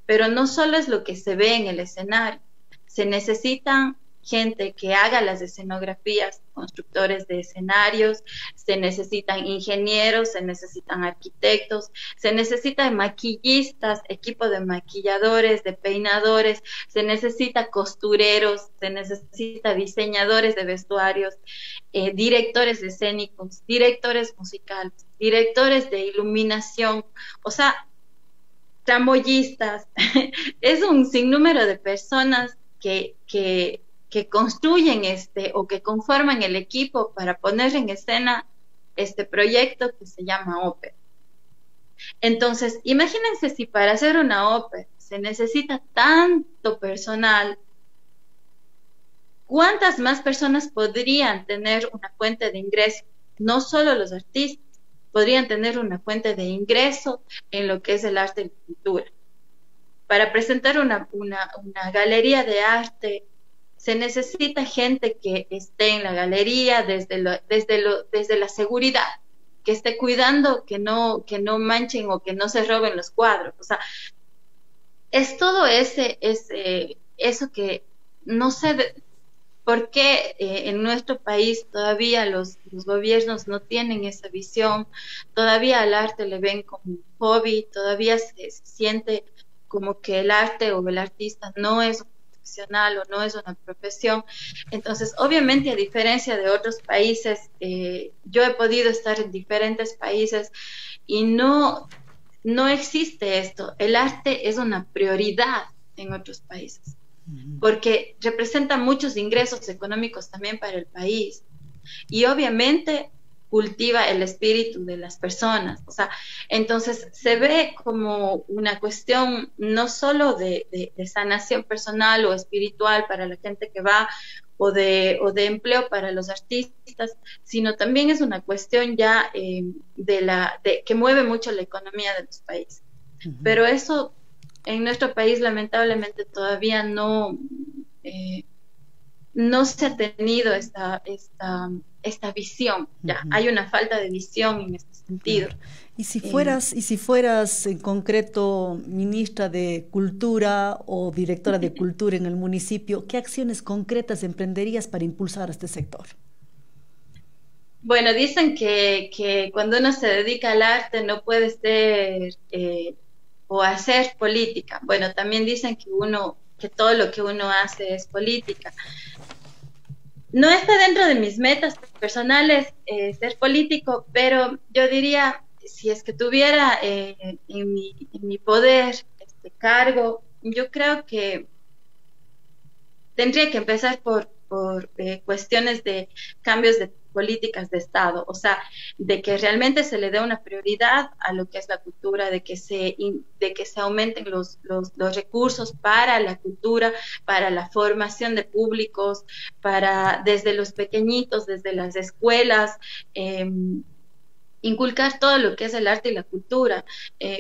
pero no solo es lo que se ve en el escenario, se necesitan gente que haga las escenografías, constructores de escenarios, se necesitan ingenieros, se necesitan arquitectos, se necesitan maquillistas, equipo de maquilladores, de peinadores, se necesita costureros, se necesita diseñadores de vestuarios, directores escénicos, directores musicales, directores de iluminación, o sea, tramoyistas. Es un sinnúmero de personas que construyen o que conforman el equipo para poner en escena este proyecto que se llama ópera. Entonces, imagínense si para hacer una ópera se necesita tanto personal, ¿cuántas más personas podrían tener una fuente de ingreso? No solo los artistas, podrían tener una fuente de ingreso en lo que es el arte y la cultura. Para presentar una galería de arte, se necesita gente que esté en la galería desde la seguridad, que esté cuidando que no manchen o que no se roben los cuadros. O sea, es todo eso que no sé por qué en nuestro país todavía los gobiernos no tienen esa visión, todavía al arte le ven como un hobby, todavía se siente como que el arte o el artista no es profesional o no es una profesión. Entonces, obviamente, a diferencia de otros países, yo he podido estar en diferentes países y no existe esto. El arte es una prioridad en otros países, porque representa muchos ingresos económicos también para el país. Y obviamente cultiva el espíritu de las personas. O sea, entonces se ve como una cuestión no solo de sanación personal o espiritual para la gente que va, o de empleo para los artistas, sino también es una cuestión ya que mueve mucho la economía de los países. Pero eso en nuestro país lamentablemente todavía no se ha tenido esta visión. Ya hay una falta de visión en este sentido. Y si fueras en concreto ministra de Cultura o directora de Cultura en el municipio, ¿qué acciones concretas emprenderías para impulsar a este sector? Bueno, dicen que cuando uno se dedica al arte no puede ser o hacer política. Bueno, también dicen que todo lo que uno hace es política. No está dentro de mis metas personales ser político, pero yo diría, si es que tuviera en mi poder este cargo, yo creo que tendría que empezar por cuestiones de cambios de políticas de Estado, o sea, de que realmente se le dé una prioridad a lo que es la cultura, de que se aumenten los recursos para la cultura, para la formación de públicos, desde los pequeñitos, desde las escuelas, inculcar todo lo que es el arte y la cultura.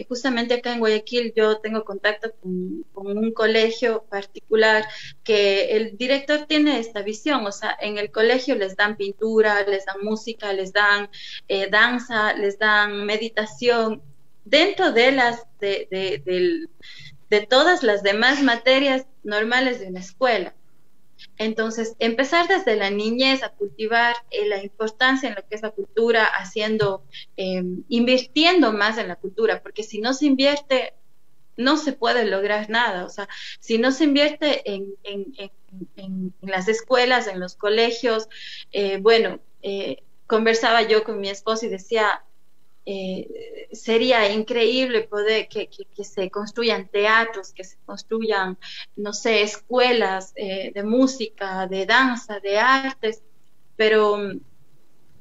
Justamente acá en Guayaquil yo tengo contacto con un colegio particular que el director tiene esta visión, o sea, en el colegio les dan pintura, les dan música, les dan danza, les dan meditación, dentro de todas las demás materias normales de una escuela. Entonces, empezar desde la niñez a cultivar la importancia en lo que es la cultura, invirtiendo más en la cultura, porque si no se invierte, no se puede lograr nada. O sea, si no se invierte en las escuelas, en los colegios, conversaba yo con mi esposo y decía, sería increíble poder que se construyan teatros, que se construyan, no sé, escuelas de música, de danza, de artes, pero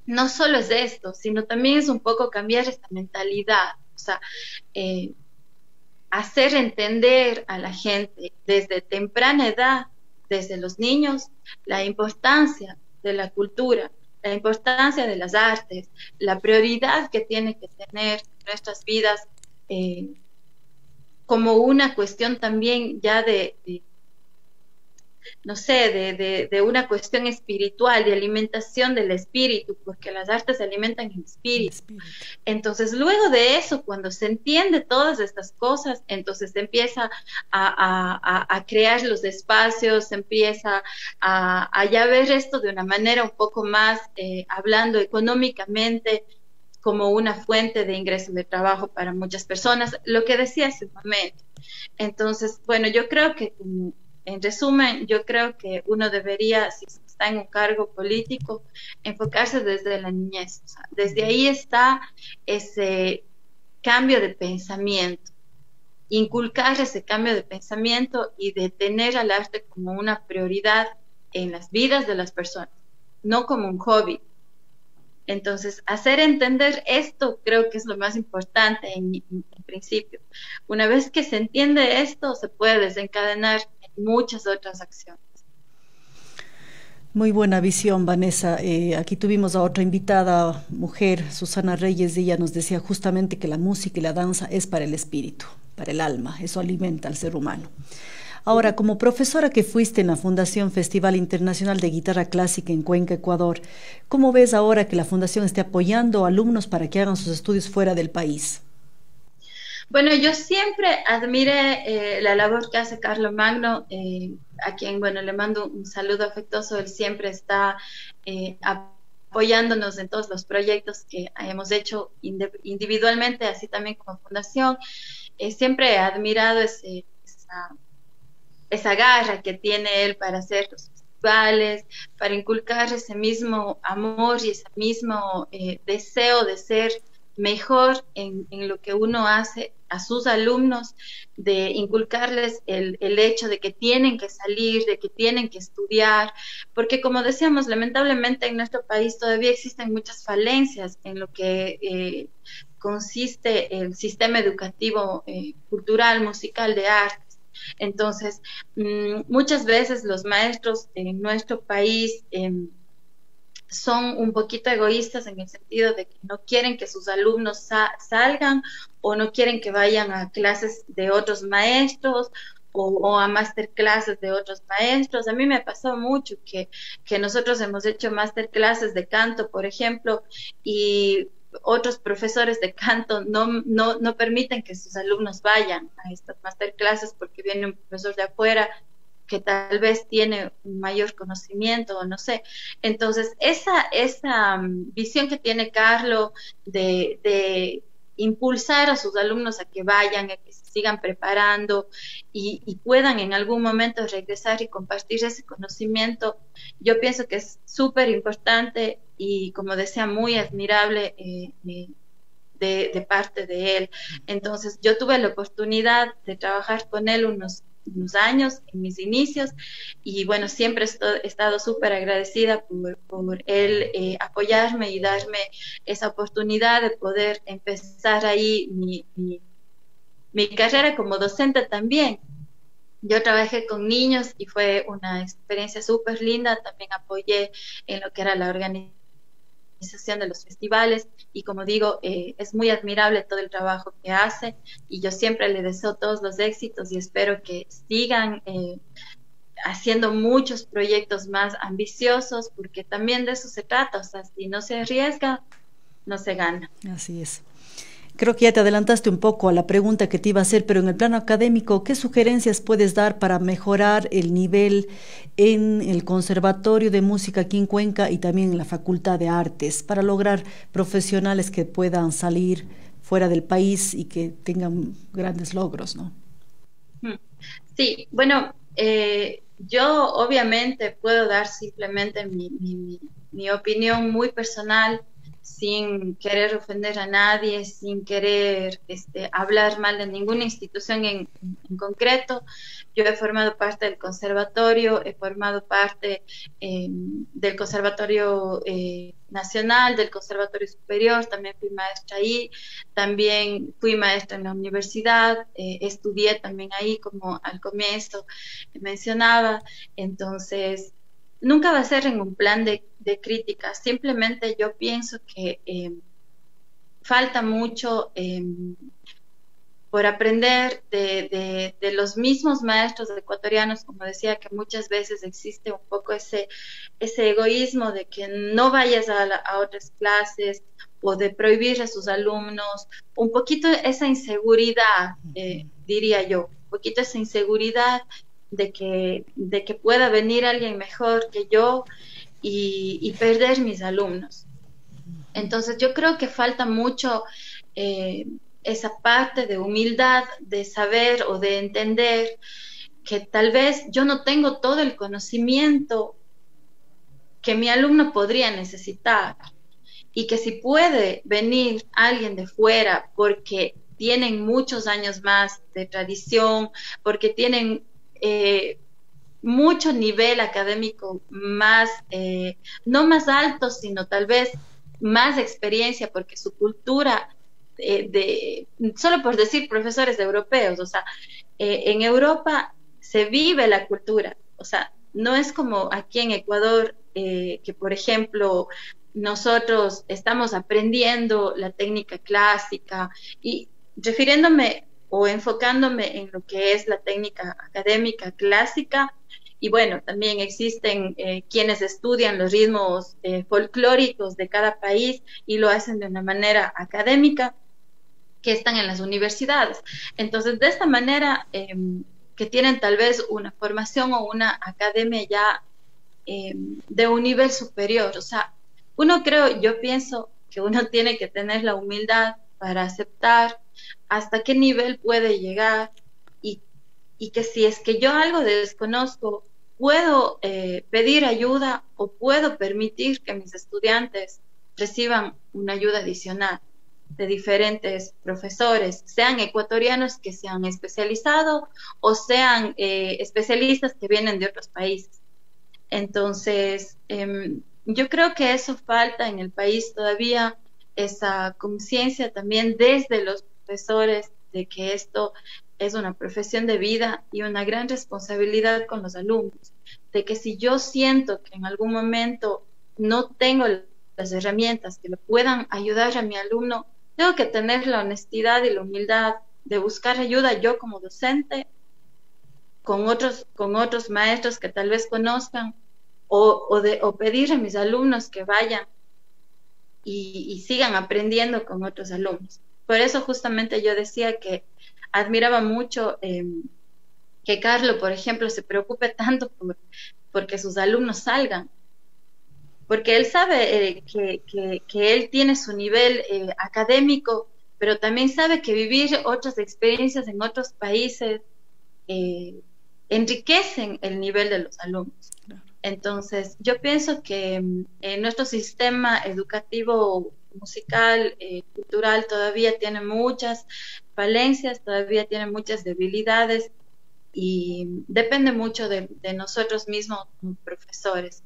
no solo es esto, sino también es un poco cambiar esta mentalidad, o sea, hacer entender a la gente desde temprana edad, desde los niños, la importancia de la cultura, la importancia de las artes, la prioridad que tiene que tener nuestras vidas como una cuestión también ya no sé, de una cuestión espiritual, de alimentación del espíritu, porque las artes se alimentan en El espíritu. espíritu. Entonces, luego de eso, cuando se entiende todas estas cosas, entonces se empieza a crear los espacios, se empieza a ya ver esto de una manera un poco más, hablando económicamente, como una fuente de ingreso de trabajo para muchas personas, lo que decía hace un momento. Entonces, bueno, yo creo que, en resumen, yo creo que uno debería, si está en un cargo político, enfocarse desde la niñez. O sea, desde ahí está ese cambio de pensamiento, inculcar ese cambio de pensamiento y de tener al arte como una prioridad en las vidas de las personas, no como un hobby. Entonces, hacer entender esto creo que es lo más importante en principio. Una vez que se entiende esto, se puede desencadenar en muchas otras acciones. Muy buena visión, Vanessa. Aquí tuvimos a otra invitada, mujer, Susana Reyes, y ella nos decía justamente que la música y la danza es para el espíritu, para el alma, eso alimenta al ser humano. Ahora, como profesora que fuiste en la Fundación Festival Internacional de Guitarra Clásica en Cuenca, Ecuador, ¿cómo ves ahora que la Fundación esté apoyando a alumnos para que hagan sus estudios fuera del país? Bueno, yo siempre admiré la labor que hace Carlo Magno, a quien, bueno, le mando un saludo afectuoso. Él siempre está apoyándonos en todos los proyectos que hemos hecho individualmente, así también como fundación. Siempre he admirado esa garra que tiene él para hacer los festivales, para inculcar ese mismo amor y ese mismo deseo de ser mejor en lo que uno hace a sus alumnos, de inculcarles el hecho de que tienen que salir, de que tienen que estudiar, porque como decíamos, lamentablemente en nuestro país todavía existen muchas falencias en lo que consiste el sistema educativo, cultural, musical, de arte. Entonces, muchas veces los maestros en nuestro país son un poquito egoístas en el sentido de que no quieren que sus alumnos salgan o no quieren que vayan a clases de otros maestros o a masterclasses de otros maestros. A mí me ha pasado mucho que nosotros hemos hecho masterclasses de canto, por ejemplo, y otros profesores de canto no permiten que sus alumnos vayan a estas masterclasses porque viene un profesor de afuera que tal vez tiene un mayor conocimiento o no sé. Entonces, esa visión que tiene Carlos de impulsar a sus alumnos a que vayan, a que se sigan preparando y puedan en algún momento regresar y compartir ese conocimiento, yo pienso que es súper importante y, como decía, muy admirable de parte de él. Entonces, yo tuve la oportunidad de trabajar con él unos años en mis inicios y bueno, siempre he estado súper agradecida por él apoyarme y darme esa oportunidad de poder empezar ahí mi carrera como docente también. Yo trabajé con niños y fue una experiencia súper linda. También apoyé en lo que era la organización de los festivales y, como digo, es muy admirable todo el trabajo que hace y yo siempre le deseo todos los éxitos y espero que sigan haciendo muchos proyectos más ambiciosos, porque también de eso se trata. O sea, si no se arriesga, no se gana. Así es. Creo que ya te adelantaste un poco a la pregunta que te iba a hacer, pero en el plano académico, ¿qué sugerencias puedes dar para mejorar el nivel en el Conservatorio de Música aquí en Cuenca y también en la Facultad de Artes, para lograr profesionales que puedan salir fuera del país y que tengan grandes logros, ¿no? Sí, bueno, yo obviamente puedo dar simplemente mi opinión muy personal, sin querer ofender a nadie, sin querer hablar mal de ninguna institución en concreto. Yo he formado parte del conservatorio, he formado parte del conservatorio nacional, del conservatorio superior, también fui maestra ahí, también fui maestra en la universidad, estudié también ahí, como al comienzo mencionaba. Entonces, nunca va a ser en un plan de crítica, simplemente yo pienso que falta mucho por aprender de los mismos maestros ecuatorianos, como decía, que muchas veces existe un poco ese egoísmo de que no vayas a otras clases o de prohibir a sus alumnos, un poquito esa inseguridad, diría yo, un poquito esa inseguridad de que pueda venir alguien mejor que yo y perder mis alumnos. Entonces yo creo que falta mucho esa parte de humildad, de saber o de entender que tal vez yo no tengo todo el conocimiento que mi alumno podría necesitar y que si puede venir alguien de fuera porque tienen muchos años más de tradición, porque tienen mucho nivel académico más, no más alto, sino tal vez más experiencia, porque su cultura, solo por decir profesores europeos, o sea, en Europa se vive la cultura, o sea, no es como aquí en Ecuador, que por ejemplo nosotros estamos aprendiendo la técnica clásica y refiriéndome o enfocándome en lo que es la técnica académica clásica, y bueno, también existen quienes estudian los ritmos folclóricos de cada país y lo hacen de una manera académica, que están en las universidades. Entonces, de esta manera, que tienen tal vez una formación o una academia ya de un nivel superior. O sea, yo pienso que uno tiene que tener la humildad para aceptar hasta qué nivel puede llegar y que si es que yo algo desconozco, puedo pedir ayuda o puedo permitir que mis estudiantes reciban una ayuda adicional de diferentes profesores, sean ecuatorianos que se han especializado o sean especialistas que vienen de otros países. Entonces, yo creo que eso falta en el país todavía, esa conciencia también desde los profesores de que esto es una profesión de vida y una gran responsabilidad con los alumnos, de que si yo siento que en algún momento no tengo las herramientas que le puedan ayudar a mi alumno, tengo que tener la honestidad y la humildad de buscar ayuda yo como docente con otros maestros que tal vez conozcan o pedir a mis alumnos que vayan y sigan aprendiendo con otros alumnos. Por eso justamente yo decía que admiraba mucho que Carlos, por ejemplo, se preocupe tanto porque sus alumnos salgan, porque él sabe que él tiene su nivel académico, pero también sabe que vivir otras experiencias en otros países enriquecen el nivel de los alumnos. Entonces, yo pienso que nuestro sistema educativo, musical, cultural, todavía tiene muchas falencias, todavía tiene muchas debilidades y depende mucho de nosotros mismos como profesores.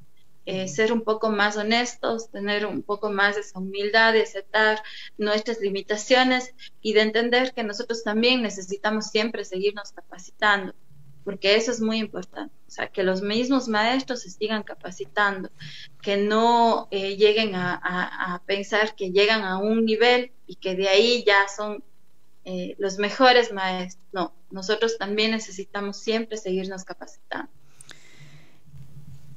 Ser un poco más honestos, tener un poco más de esa humildad de aceptar nuestras limitaciones y de entender que nosotros también necesitamos siempre seguirnos capacitando, porque eso es muy importante, o sea, que los mismos maestros se sigan capacitando, que no lleguen a pensar que llegan a un nivel y que de ahí ya son los mejores maestros. No, nosotros también necesitamos siempre seguirnos capacitando.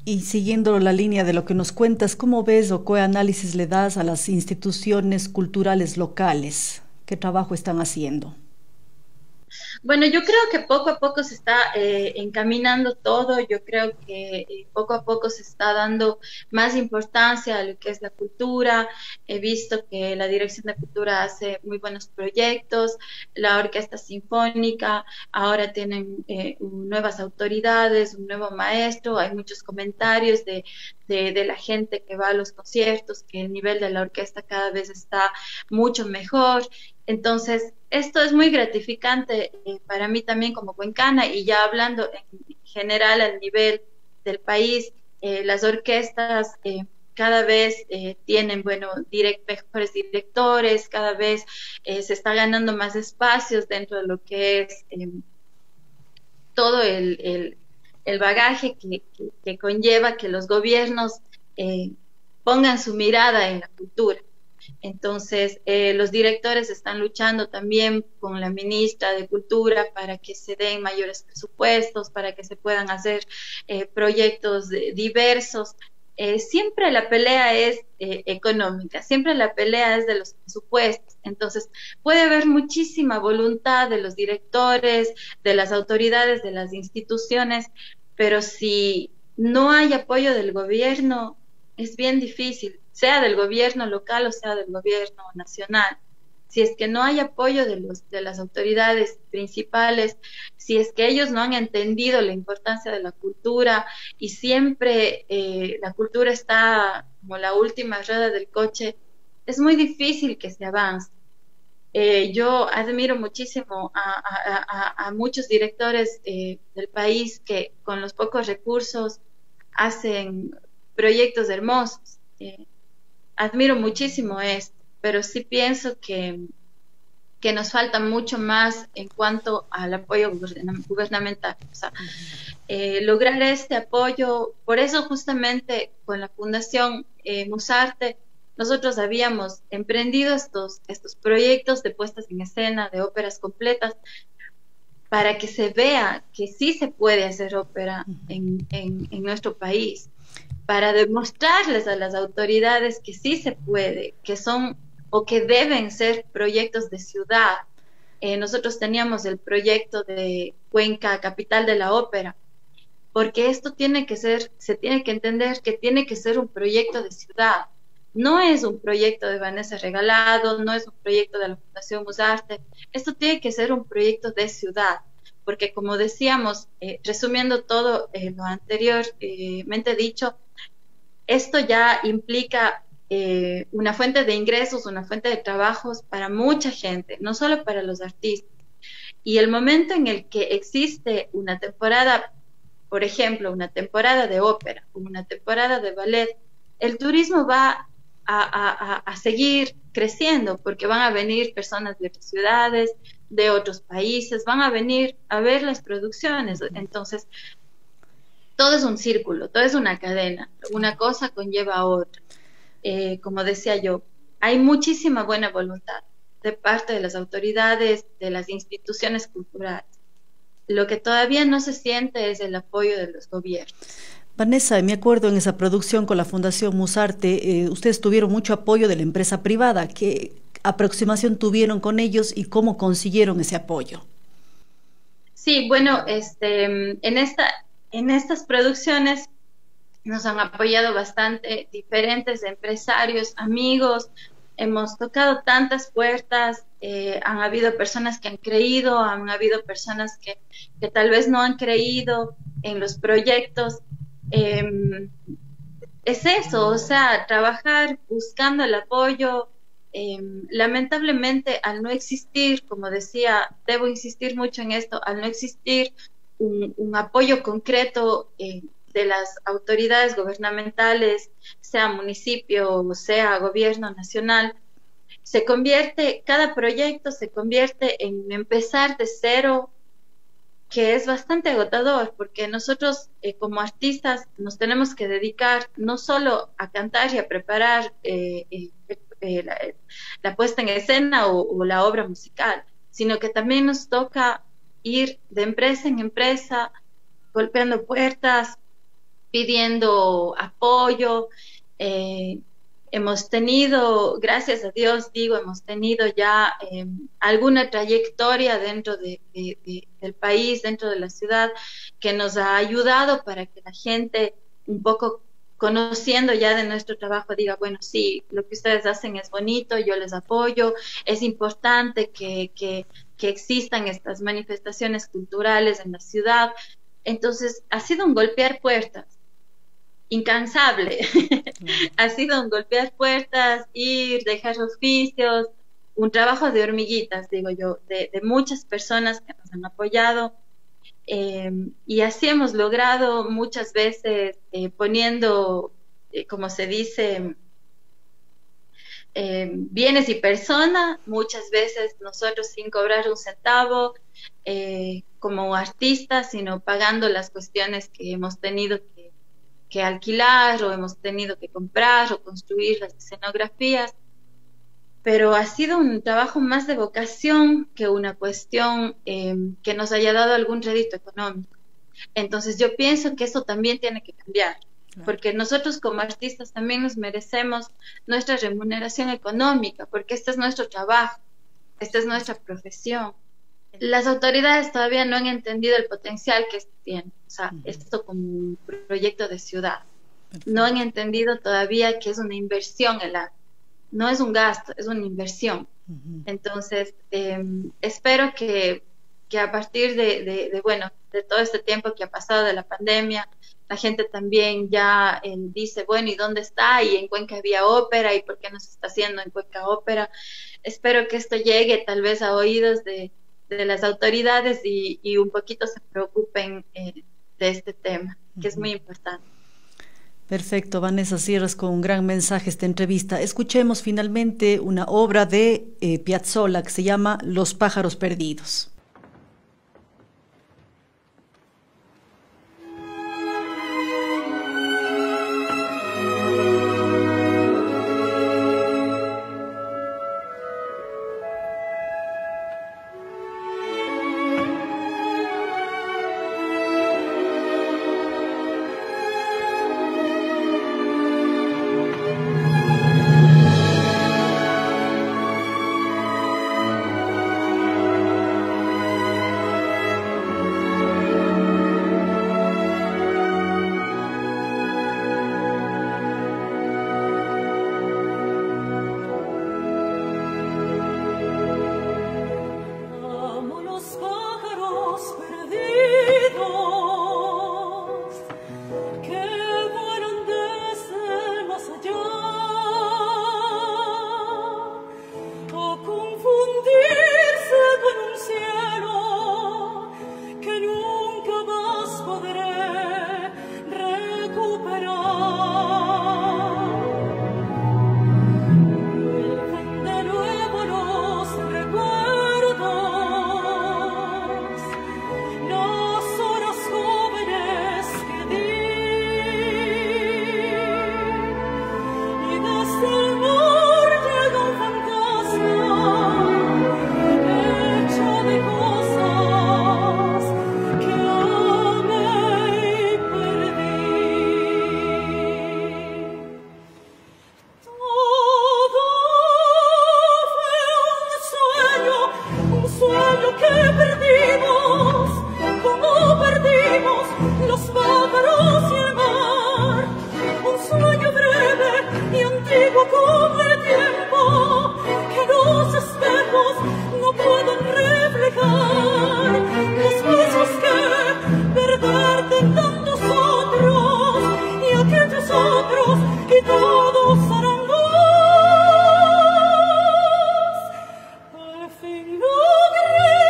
Y siguiendo la línea de lo que nos cuentas, ¿cómo ves o qué análisis le das a las instituciones culturales locales? ¿Qué trabajo están haciendo? Bueno, yo creo que poco a poco se está encaminando todo, yo creo que poco a poco se está dando más importancia a lo que es la cultura. He visto que la Dirección de Cultura hace muy buenos proyectos, la Orquesta Sinfónica, ahora tienen nuevas autoridades, un nuevo maestro, hay muchos comentarios de la gente que va a los conciertos, que el nivel de la orquesta cada vez está mucho mejor. Entonces, esto es muy gratificante para mí también como cuencana y ya hablando en general al nivel del país, las orquestas cada vez tienen, bueno, mejores directores, cada vez se está ganando más espacios dentro de lo que es todo el bagaje que conlleva que los gobiernos pongan su mirada en la cultura. Entonces, los directores están luchando también con la ministra de Cultura para que se den mayores presupuestos, para que se puedan hacer proyectos diversos. Siempre la pelea es económica, siempre la pelea es de los presupuestos. Entonces, puede haber muchísima voluntad de los directores, de las autoridades, de las instituciones, pero si no hay apoyo del gobierno, es bien difícil, sea del gobierno local o sea del gobierno nacional. Si es que no hay apoyo de las autoridades principales, si es que ellos no han entendido la importancia de la cultura y siempre la cultura está como la última rueda del coche, es muy difícil que se avance. Yo admiro muchísimo a muchos directores del país que con los pocos recursos hacen proyectos hermosos. Admiro muchísimo esto, pero sí pienso que nos falta mucho más en cuanto al apoyo gubernamental. O sea, lograr este apoyo, por eso justamente con la Fundación Musarte, nosotros habíamos emprendido estos proyectos de puestas en escena, de óperas completas, para que se vea que sí se puede hacer ópera en nuestro país, para demostrarles a las autoridades que sí se puede, que son o que deben ser proyectos de ciudad. Nosotros teníamos el proyecto de Cuenca, capital de la ópera, porque esto tiene que ser, se tiene que entender que tiene que ser un proyecto de ciudad. No es un proyecto de Vanessa Regalado, no es un proyecto de la Fundación Musarte, esto tiene que ser un proyecto de ciudad, porque como decíamos, resumiendo todo lo anteriormente dicho, esto ya implica una fuente de ingresos, una fuente de trabajos para mucha gente, no solo para los artistas. Y el momento en el que existe una temporada, por ejemplo, una temporada de ópera, una temporada de ballet, el turismo va a seguir creciendo porque van a venir personas de otras ciudades, de otros países, van a venir a ver las producciones. Entonces, todo es un círculo, todo es una cadena, una cosa conlleva a otra. Como decía yo, hay muchísima buena voluntad de parte de las autoridades, de las instituciones culturales. Lo que todavía no se siente es el apoyo de los gobiernos. Vanessa, me acuerdo en esa producción con la Fundación Musarte, ustedes tuvieron mucho apoyo de la empresa privada. ¿Qué aproximación tuvieron con ellos y cómo consiguieron ese apoyo? Sí, bueno, en estas producciones nos han apoyado bastante diferentes empresarios, amigos, hemos tocado tantas puertas, han habido personas que han creído, han habido personas que tal vez no han creído en los proyectos. Es eso, o sea, trabajar buscando el apoyo. Lamentablemente, al no existir, como decía, debo insistir mucho en esto, al no existir un apoyo concreto de las autoridades gubernamentales, sea municipio o sea gobierno nacional, cada proyecto se convierte en empezar de cero, que es bastante agotador, porque nosotros como artistas nos tenemos que dedicar no solo a cantar y a preparar la puesta en escena o la obra musical, sino que también nos toca ir de empresa en empresa, golpeando puertas, pidiendo apoyo. Hemos tenido, gracias a Dios, digo, hemos tenido ya alguna trayectoria dentro del país, dentro de la ciudad, que nos ha ayudado para que la gente, un poco conociendo ya de nuestro trabajo, diga, bueno, sí, lo que ustedes hacen es bonito, yo les apoyo, es importante que existan estas manifestaciones culturales en la ciudad. Entonces, ha sido un golpear puertas incansable. Ha sido un golpear puertas, ir, dejar oficios, un trabajo de hormiguitas, digo yo, de muchas personas que nos han apoyado. Y así hemos logrado muchas veces poniendo, como se dice, bienes y personas, muchas veces nosotros sin cobrar un centavo como artistas, sino pagando las cuestiones que hemos tenido que alquilar o hemos tenido que comprar o construir las escenografías. pero ha sido un trabajo más de vocación que una cuestión que nos haya dado algún rédito económico. Entonces yo pienso que eso también tiene que cambiar, Claro. porque nosotros como artistas también nos merecemos nuestra remuneración económica, porque este es nuestro trabajo, esta es nuestra profesión. Las autoridades todavía no han entendido el potencial que esto tiene, o sea, esto como un proyecto de ciudad. No han entendido todavía que es una inversión el arte. No es un gasto, es una inversión. Entonces, espero que a partir bueno, de todo este tiempo que ha pasado de la pandemia, la gente también ya dice, bueno, ¿y dónde está? Y en Cuenca había ópera, ¿y por qué no se está haciendo en Cuenca ópera? Espero que esto llegue tal vez a oídos de las autoridades y un poquito se preocupen de este tema, que es muy importante. Perfecto, Vanessa, cierras con un gran mensaje esta entrevista. Escuchemos finalmente una obra de Piazzolla que se llama Los pájaros perdidos. Logré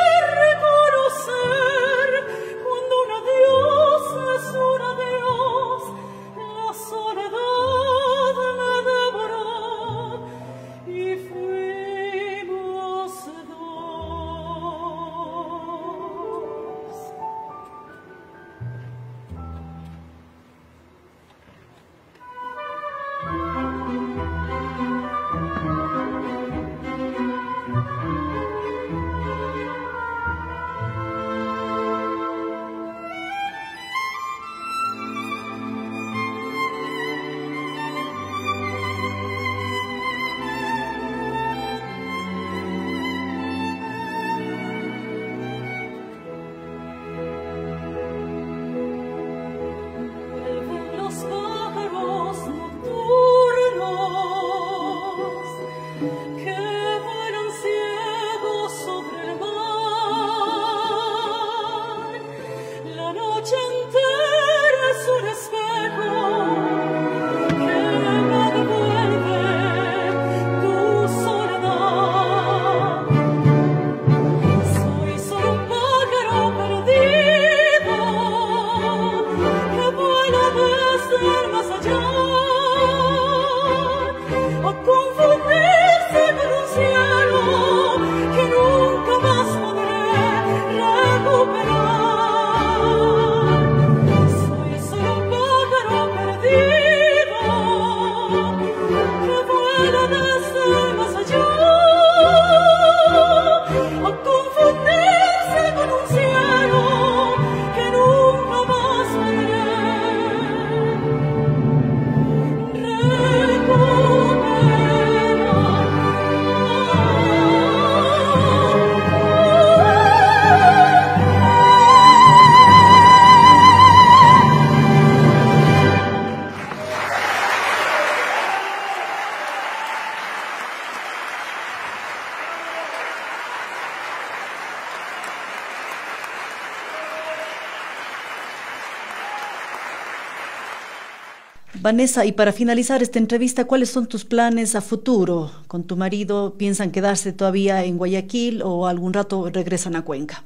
Vanessa, y para finalizar esta entrevista, ¿cuáles son tus planes a futuro con tu marido? ¿Piensan quedarse todavía en Guayaquil o algún rato regresan a Cuenca?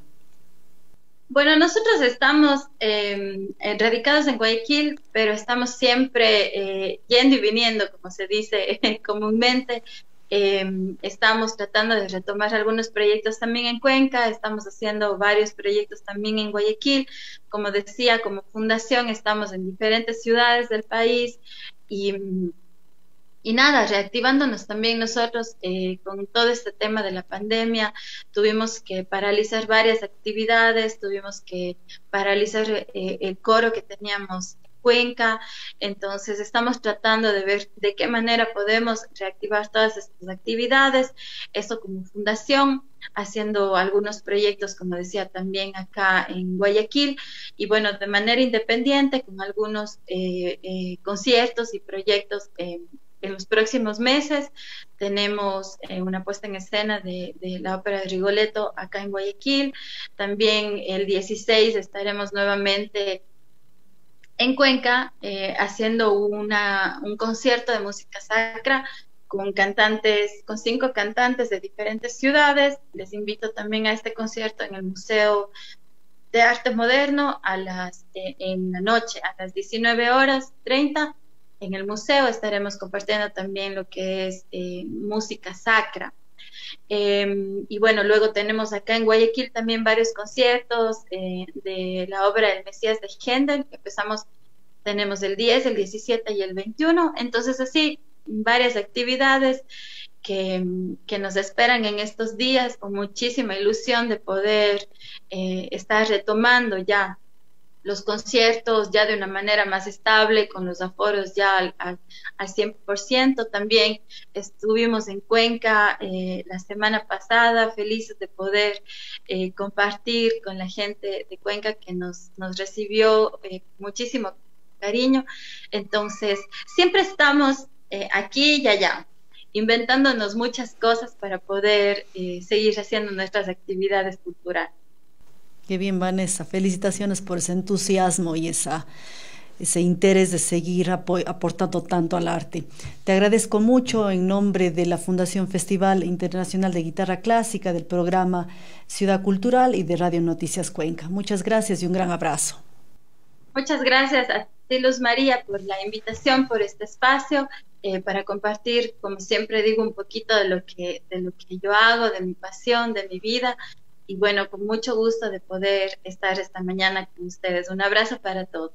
Bueno, nosotros estamos radicados en Guayaquil, pero estamos siempre yendo y viniendo, como se dice comúnmente. Estamos tratando de retomar algunos proyectos también en Cuenca, estamos haciendo varios proyectos también en Guayaquil. Como decía, como fundación estamos en diferentes ciudades del país y, y nada, reactivándonos también nosotros con todo este tema de la pandemia. Tuvimos que paralizar varias actividades, tuvimos que paralizar el coro que teníamos en Cuenca. Entonces estamos tratando de ver de qué manera podemos reactivar todas estas actividades, eso como fundación, haciendo algunos proyectos, como decía, también acá en Guayaquil, y bueno, de manera independiente, con algunos conciertos y proyectos en los próximos meses. Tenemos una puesta en escena de la ópera de Rigoletto acá en Guayaquil. También el 16 estaremos nuevamente en Cuenca haciendo un concierto de música sacra con cantantes, con 5 cantantes de diferentes ciudades. Les invito también a este concierto en el Museo de Arte Moderno en la noche, a las 19:30. En el museo estaremos compartiendo también lo que es música sacra. Y bueno, luego tenemos acá en Guayaquil también varios conciertos de la obra El Mesías de Händel, que tenemos el 10, el 17 y el 21. Entonces así, varias actividades que nos esperan en estos días, con muchísima ilusión de poder estar retomando ya los conciertos ya de una manera más estable, con los aforos ya al 100%. También estuvimos en Cuenca la semana pasada, felices de poder compartir con la gente de Cuenca que nos recibió muchísimo cariño. Entonces, siempre estamos aquí y allá, inventándonos muchas cosas para poder seguir haciendo nuestras actividades culturales. Qué bien, Vanessa. Felicitaciones por ese entusiasmo y ese interés de seguir aportando tanto al arte. Te agradezco mucho en nombre de la Fundación Festival Internacional de Guitarra Clásica, del programa Ciudad Cultural y de Radio Noticias Cuenca. Muchas gracias y un gran abrazo. Muchas gracias a ti, Luz María, por la invitación, por este espacio, para compartir, como siempre digo, un poquito de lo que yo hago, de mi pasión, de mi vida. Y bueno, con mucho gusto de poder estar esta mañana con ustedes. Un abrazo para todos.